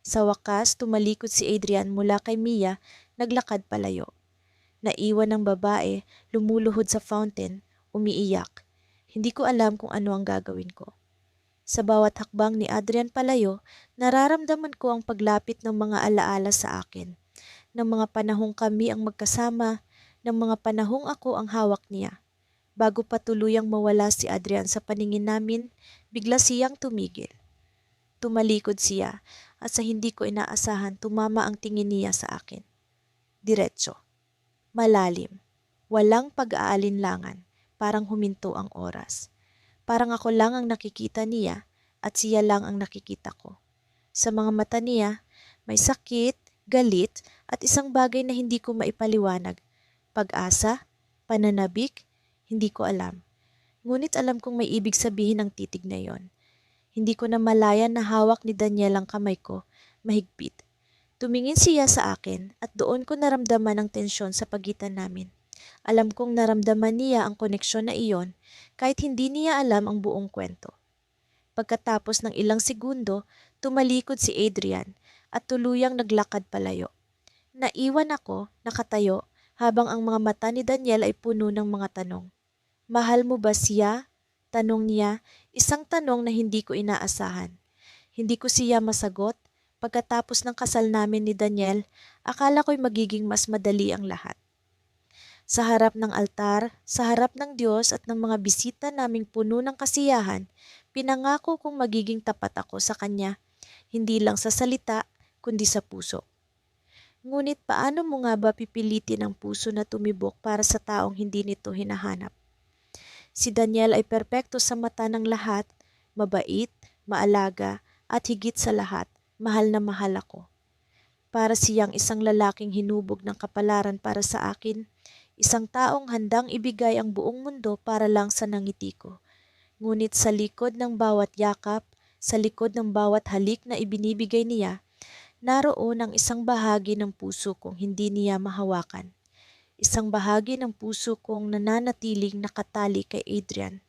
Sa wakas, tumalikod si Adrian mula kay Mia, naglakad palayo. Naiwan ng babae, lumuluhod sa fountain, umiiyak. Hindi ko alam kung ano ang gagawin ko. Sa bawat hakbang ni Adrian palayo, nararamdaman ko ang paglapit ng mga alaala sa akin. Ng mga panahong kami ang magkasama, ng mga panahong ako ang hawak niya. Bago pa tuluyang mawala si Adrian sa paningin namin, bigla siyang tumigil. Tumalikod siya at sa hindi ko inaasahan tumama ang tingin niya sa akin. Diretso. Malalim. Walang pag-aalinlangan. Parang huminto ang oras. Parang ako lang ang nakikita niya at siya lang ang nakikita ko. Sa mga mata niya, may sakit, galit at isang bagay na hindi ko maipaliwanag. Pag-asa, pananabik, hindi ko alam. Ngunit alam kong may ibig sabihin ang titig na yon. Hindi ko na malayan na hawak ni Daniel ang kamay ko, mahigpit. Tumingin siya sa akin at doon ko naramdaman ang tensyon sa pagitan namin. Alam kong naramdaman niya ang koneksyon na iyon kahit hindi niya alam ang buong kwento. Pagkatapos ng ilang segundo, tumalikod si Adrian at tuluyang naglakad palayo. Naiwan ako, nakatayo, habang ang mga mata ni Daniel ay puno ng mga tanong. Mahal mo ba siya? Tanong niya, isang tanong na hindi ko inaasahan. Hindi ko siya masagot. Pagkatapos ng kasal namin ni Daniel, akala ko'y magiging mas madali ang lahat. Sa harap ng altar, sa harap ng Diyos at ng mga bisita naming puno ng kasiyahan, pinangako kong magiging tapat ako sa Kanya, hindi lang sa salita, kundi sa puso. Ngunit paano mo nga ba pipilitin ang puso na tumibok para sa taong hindi nito hinahanap? Si Daniel ay perpekto sa mata ng lahat, mabait, maalaga, at higit sa lahat, mahal na mahal ako. Para siyang isang lalaking hinubog ng kapalaran para sa akin, isang taong handang ibigay ang buong mundo para lang sa nangiti ko. Ngunit sa likod ng bawat yakap, Sa likod ng bawat halik na ibinibigay niya, naroon ang isang bahagi ng puso kong hindi niya mahawakan. Isang bahagi ng puso kong nananatiling nakatali kay Adrian.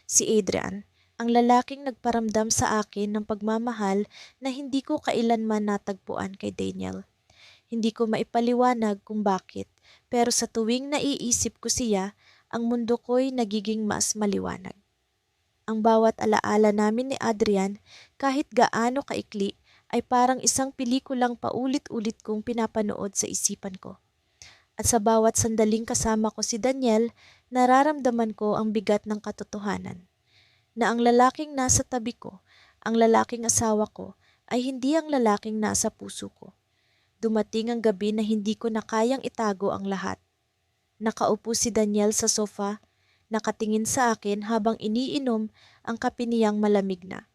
Si Adrian, ang lalaking nagparamdam sa akin ng pagmamahal na hindi ko kailanman natagpuan kay Daniel. Hindi ko maipaliwanag kung bakit, pero sa tuwing naiisip ko siya, ang mundo ko'y nagiging mas maliwanag. Ang bawat alaala namin ni Adrian, kahit gaano kaikli, ay parang isang pelikulang paulit-ulit kong pinapanood sa isipan ko. At sa bawat sandaling kasama ko si Daniel, nararamdaman ko ang bigat ng katotohanan. Na ang lalaking nasa tabi ko, ang lalaking asawa ko, ay hindi ang lalaking nasa puso ko. Dumating ang gabi na hindi ko na kayang itago ang lahat. Nakaupo si Daniel sa sofa, nakatingin sa akin habang iniinom ang kape niyang malamig na.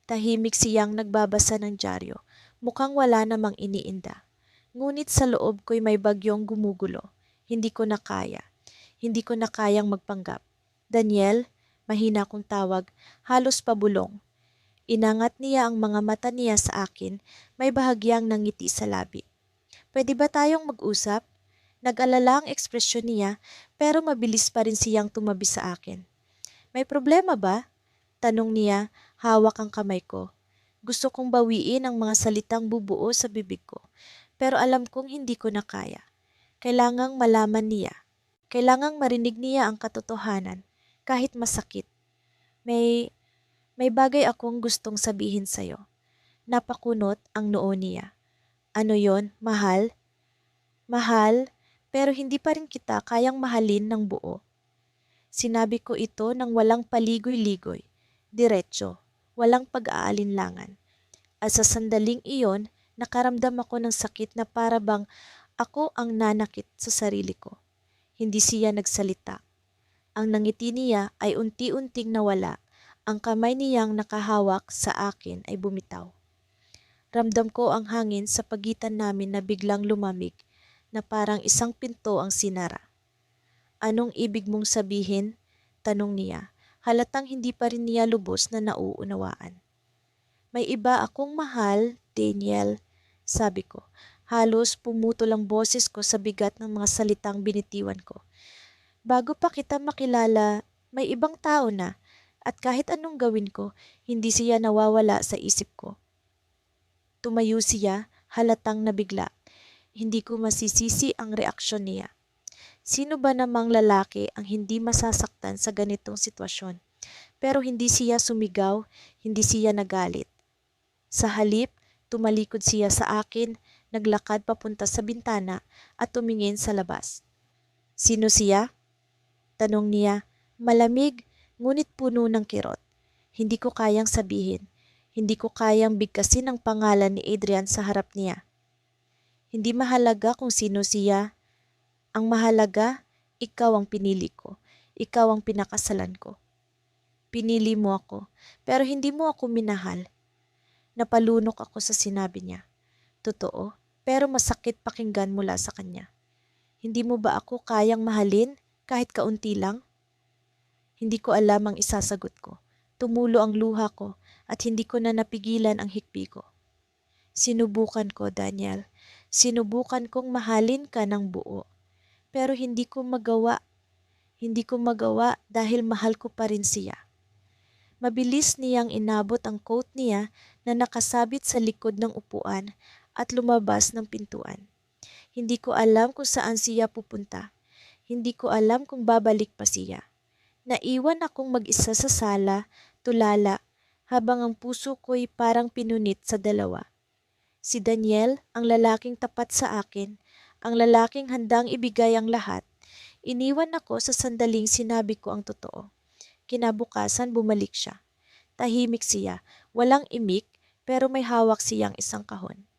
Tahimik siyang nagbabasa ng dyaryo, mukhang wala namang iniinda. Ngunit sa loob ko'y may bagyong gumugulo. Hindi ko na kaya. Hindi ko na kayang magpanggap. Daniel, mahina kong tawag, halos pabulong. Inangat niya ang mga mata niya sa akin, may bahagyang nangiti sa labi. Pwede ba tayong mag-usap? Nag-alala ang ekspresyon niya, pero mabilis pa rin siyang tumabi sa akin. May problema ba? Tanong niya, hawak ang kamay ko. Gusto kong bawiin ang mga salitang bubuo sa bibig ko, pero alam kong hindi ko na kaya. Kailangang malaman niya. Kailangang marinig niya ang katotohanan, kahit masakit. May bagay akong gustong sabihin sa'yo. Napakunot ang noo niya. Ano yon, mahal? Mahal, pero hindi pa rin kita kayang mahalin ng buo. Sinabi ko ito nang walang paligoy-ligoy, diretso, walang pag-aalinlangan. At sa sandaling iyon, nakaramdam ako ng sakit na para bang ako ang nanakit sa sarili ko. Hindi siya nagsalita. Ang nangiti niya ay unti-unting nawala. Ang kamay niyang nakahawak sa akin ay bumitaw. Ramdam ko ang hangin sa pagitan namin na biglang lumamig, na parang isang pinto ang sinara. Anong ibig mong sabihin? Tanong niya. Halatang hindi pa rin niya lubos na nauunawaan. May iba akong mahal, Daniel, sabi ko. Halos pumutol ang boses ko sa bigat ng mga salitang binitiwan ko. Bago pa kita makilala, may ibang tao na. At kahit anong gawin ko, hindi siya nawawala sa isip ko. Tumayo siya, halatang nabigla. Hindi ko masisisi ang reaksyon niya. Sino ba namang lalaki ang hindi masasaktan sa ganitong sitwasyon? Pero hindi siya sumigaw, hindi siya nagalit. Sa halip, tumalikod siya sa akin, naglakad papunta sa bintana at tumingin sa labas. Sino siya? Tanong niya, malamig, ngunit puno ng kirot. Hindi ko kayang sabihin. Hindi ko kayang bigkasin ang pangalan ni Adrian sa harap niya. Hindi mahalaga kung sino siya. Ang mahalaga, ikaw ang pinili ko. Ikaw ang pinakasalan ko. Pinili mo ako, pero hindi mo ako minahal. Napalunok ako sa sinabi niya. Totoo, pero masakit pakinggan mula sa kanya. Hindi mo ba ako kayang mahalin kahit kaunti lang? Hindi ko alam ang isasagot ko. Tumulo ang luha ko at hindi ko na napigilan ang hikbi ko. Sinubukan ko, Daniel. Sinubukan kong mahalin ka ng buo. Pero hindi ko magawa. Hindi ko magawa dahil mahal ko pa rin siya. Mabilis niyang inabot ang coat niya na nakasabit sa likod ng upuan at lumabas ng pintuan. Hindi ko alam kung saan siya pupunta. Hindi ko alam kung babalik pa siya. Naiwan akong mag-isa sa sala, tulala, habang ang puso ko'y parang pinunit sa dalawa. Si Daniel, ang lalaking tapat sa akin, ang lalaking handang ibigay ang lahat, iniwan ako sa sandaling sinabi ko ang totoo. Kinabukasan bumalik siya. Tahimik siya, walang imik, pero may hawak siyang isang kahon.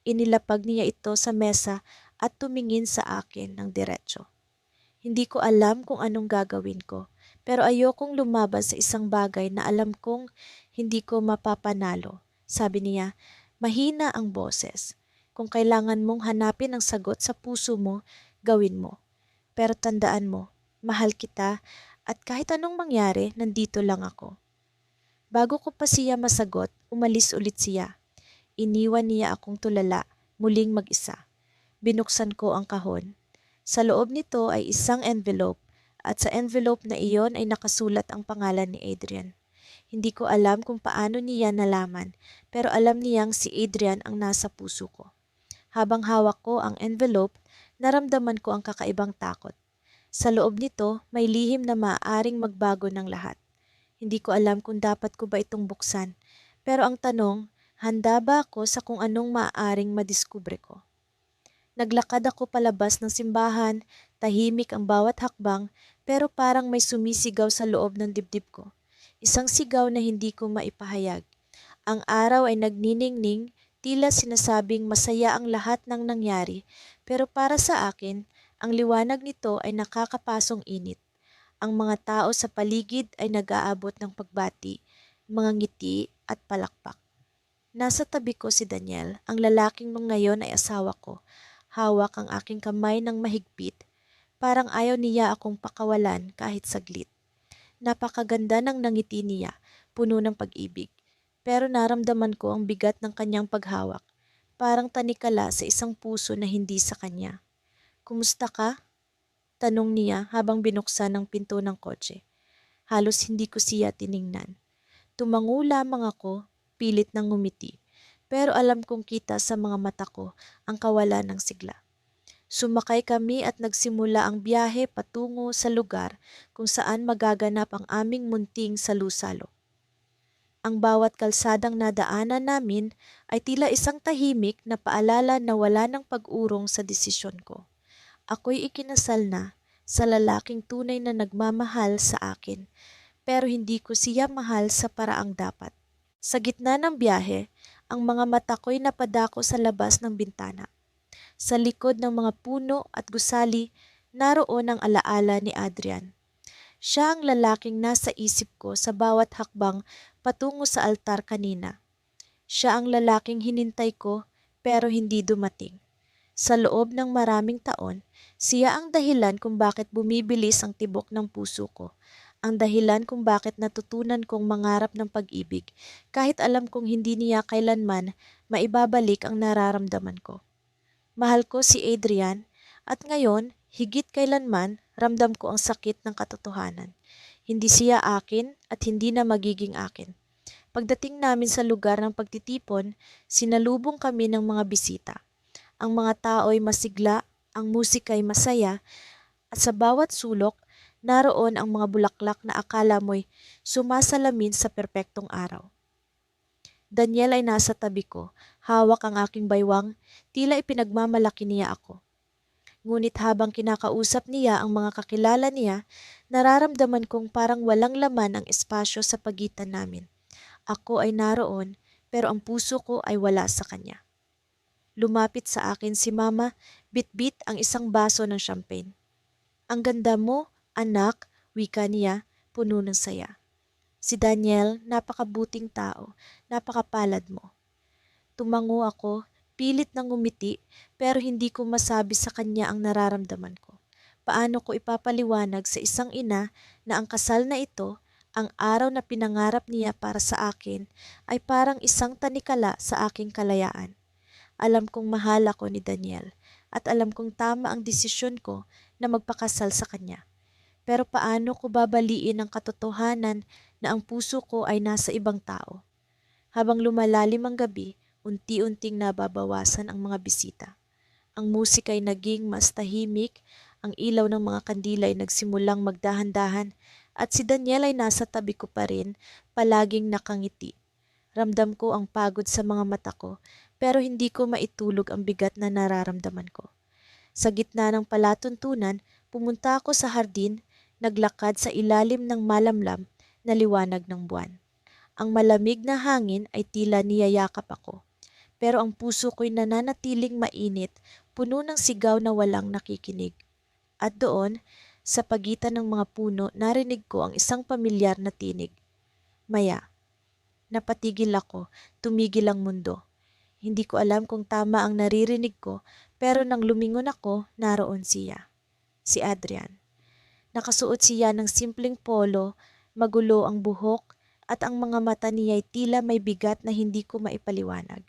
Inilapag niya ito sa mesa at tumingin sa akin ng diretso. Hindi ko alam kung anong gagawin ko, pero ayokong lumaban sa isang bagay na alam kong hindi ko mapapanalo. Sabi niya, mahina ang boses. Kung kailangan mong hanapin ang sagot sa puso mo, gawin mo. Pero tandaan mo, mahal kita at kahit anong mangyari, nandito lang ako. Bago ko pa siya masagot, umalis ulit siya. Iniwan niya akong tulala, muling mag-isa. Binuksan ko ang kahon. Sa loob nito ay isang envelope at sa envelope na iyon ay nakasulat ang pangalan ni Adrian. Hindi ko alam kung paano niya nalaman, pero alam niyang si Adrian ang nasa puso ko. Habang hawak ko ang envelope, naramdaman ko ang kakaibang takot. Sa loob nito, may lihim na maaaring magbago ng lahat. Hindi ko alam kung dapat ko ba itong buksan, pero ang tanong, handa ba ako sa kung anong maaaring madiskubre ko? Naglakad ako palabas ng simbahan, tahimik ang bawat hakbang, pero parang may sumisigaw sa loob ng dibdib ko. Isang sigaw na hindi ko maipahayag. Ang araw ay nagniningning, tila sinasabing masaya ang lahat ng nangyari, pero para sa akin, ang liwanag nito ay nakakapasong init. Ang mga tao sa paligid ay nag-aabot ng pagbati, mga ngiti at palakpak. Nasa tabi ko si Daniel, ang lalaking nung ngayon ay asawa ko. Hawak ang aking kamay ng mahigpit, parang ayaw niya akong pakawalan kahit saglit. Napakaganda ng nangiti niya, puno ng pag-ibig. Pero naramdaman ko ang bigat ng kanyang paghawak, parang tanikala sa isang puso na hindi sa kanya. "Kumusta ka?" tanong niya habang binuksan ang pinto ng kotse. Halos hindi ko siya tiningnan. Tumango lamang ako, pilit ng ngumiti. Pero alam kong kita sa mga mata ko ang kawalan ng sigla. Sumakay kami at nagsimula ang biyahe patungo sa lugar kung saan magaganap ang aming munting salusalo. Ang bawat kalsadang nadaanan namin ay tila isang tahimik na paalala na wala ng pag-urong sa desisyon ko. Ako'y ikinasal na sa lalaking tunay na nagmamahal sa akin, pero hindi ko siya mahal sa paraang dapat. Sa gitna ng biyahe, ang mga mata ko'y napadako sa labas ng bintana. Sa likod ng mga puno at gusali, naroon ang alaala ni Adrian. Siya ang lalaking nasa isip ko sa bawat hakbang patungo sa altar kanina. Siya ang lalaking hinintay ko pero hindi dumating. Sa loob ng maraming taon, siya ang dahilan kung bakit bumibilis ang tibok ng puso ko. Ang dahilan kung bakit natutunan kong mangarap ng pag-ibig kahit alam kong hindi niya kailanman maibabalik ang nararamdaman ko. Mahal ko si Adrian at ngayon, higit kailanman, ramdam ko ang sakit ng katotohanan. Hindi siya akin at hindi na magiging akin. Pagdating namin sa lugar ng pagtitipon, sinalubong kami ng mga bisita. Ang mga tao ay masigla, ang musika ay masaya, at sa bawat sulok, naroon ang mga bulaklak na akala mo'y sumasalamin sa perpektong araw. Daniel ay nasa tabi ko, hawak ang aking baywang, tila ipinagmamalaki niya ako. Ngunit habang kinakausap niya ang mga kakilala niya, nararamdaman kong parang walang laman ang espasyo sa pagitan namin. Ako ay naroon, pero ang puso ko ay wala sa kanya. Lumapit sa akin si Mama, bitbit ang isang baso ng champagne. "Ang ganda mo, anak," wika niya, puno ng saya. "Si Daniel, napakabuting tao, napakapalad mo." Tumango ako, pilit ng ngumiti, pero hindi ko masabi sa kanya ang nararamdaman ko. Paano ko ipapaliwanag sa isang ina na ang kasal na ito, ang araw na pinangarap niya para sa akin, ay parang isang tanikala sa aking kalayaan. Alam kong mahal ako ni Daniel at alam kong tama ang desisyon ko na magpakasal sa kanya. Pero paano ko babaliin ang katotohanan na ang puso ko ay nasa ibang tao? Habang lumalalim ang gabi, unti-unting nababawasan ang mga bisita. Ang musika ay naging mas tahimik, ang ilaw ng mga kandila ay nagsimulang magdahan-dahan, at si Daniel ay nasa tabi ko pa rin, palaging nakangiti. Ramdam ko ang pagod sa mga mata ko, pero hindi ko maitulog ang bigat na nararamdaman ko. Sa gitna ng palatuntunan, pumunta ako sa hardin, naglakad sa ilalim ng malamlam na liwanag ng buwan. Ang malamig na hangin ay tila niyayakap ako, pero ang puso ko'y nananatiling mainit, puno ng sigaw na walang nakikinig. At doon, sa pagitan ng mga puno, narinig ko ang isang pamilyar na tinig. "Maya." Napatigil ako, tumigil ang mundo. Hindi ko alam kung tama ang naririnig ko, pero nang lumingon ako, naroon siya. Si Adrian. Nakasuot siya ng simpleng polo, magulo ang buhok, at ang mga mata niya ay tila may bigat na hindi ko maipaliwanag.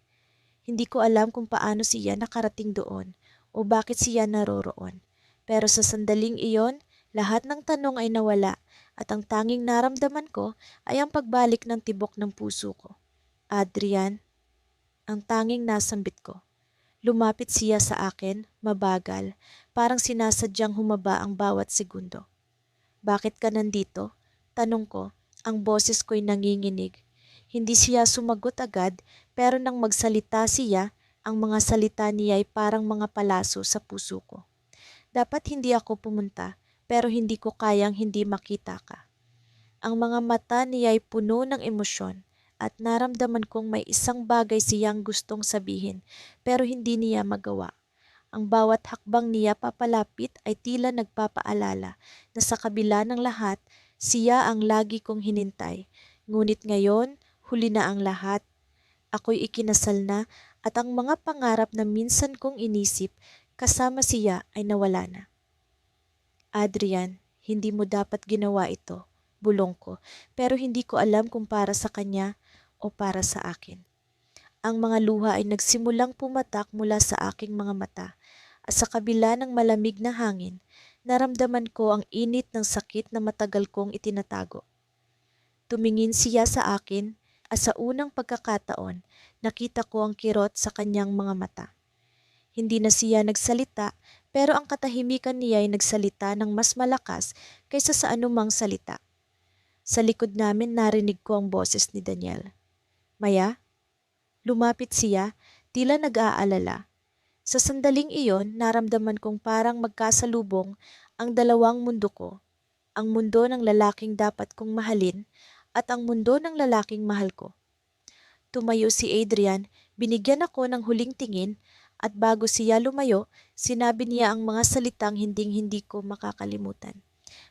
Hindi ko alam kung paano siya nakarating doon o bakit siya naroroon. Pero sa sandaling iyon, lahat ng tanong ay nawala at ang tanging naramdaman ko ay ang pagbalik ng tibok ng puso ko. Adrian, ang tanging nasambit ko. Lumapit siya sa akin, mabagal, parang sinasadyang humaba ang bawat segundo. Bakit ka nandito? Tanong ko, ang boses ko'y nanginginig. Hindi siya sumagot agad, pero nang magsalita siya, ang mga salita niya ay parang mga palaso sa puso ko. Dapat hindi ako pumunta, pero hindi ko kayang hindi makita ka. Ang mga mata niya ay puno ng emosyon at naramdaman kong may isang bagay siyang gustong sabihin pero hindi niya magawa. Ang bawat hakbang niya papalapit ay tila nagpapaalala na sa kabila ng lahat, siya ang lagi kong hinintay. Ngunit ngayon, huli na ang lahat. Ako'y ikinasal na at ang mga pangarap na minsan kong inisip kasama siya ay nawala na. Adrian, hindi mo dapat ginawa ito, bulong ko, pero hindi ko alam kung para sa kanya o para sa akin. Ang mga luha ay nagsimulang pumatak mula sa aking mga mata at sa kabila ng malamig na hangin, naramdaman ko ang init ng sakit na matagal kong itinatago. Tumingin siya sa akin at sa unang pagkakataon, nakita ko ang kirot sa kanyang mga mata. Hindi na siya nagsalita pero ang katahimikan niya ay nagsalita ng mas malakas kaysa sa anumang salita. Sa likod namin narinig ko ang boses ni Daniel. Maya? Lumapit siya, tila nag-aalala. Sa sandaling iyon, naramdaman kong parang magkasalubong ang dalawang mundo ko. Ang mundo ng lalaking dapat kong mahalin at ang mundo ng lalaking mahal ko. Tumayo si Adrian, binigyan ako ng huling tingin at bago siya lumayo, sinabi niya ang mga salitang hinding-hindi ko makakalimutan.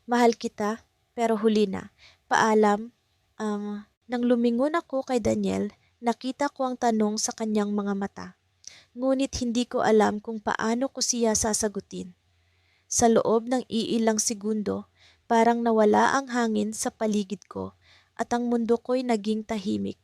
Mahal kita, pero huli na. Paalam. Nang lumingon ako kay Daniel, nakita ko ang tanong sa kanyang mga mata. Ngunit hindi ko alam kung paano ko siya sasagutin. Sa loob ng iilang segundo, parang nawala ang hangin sa paligid ko at ang mundo ko'y naging tahimik.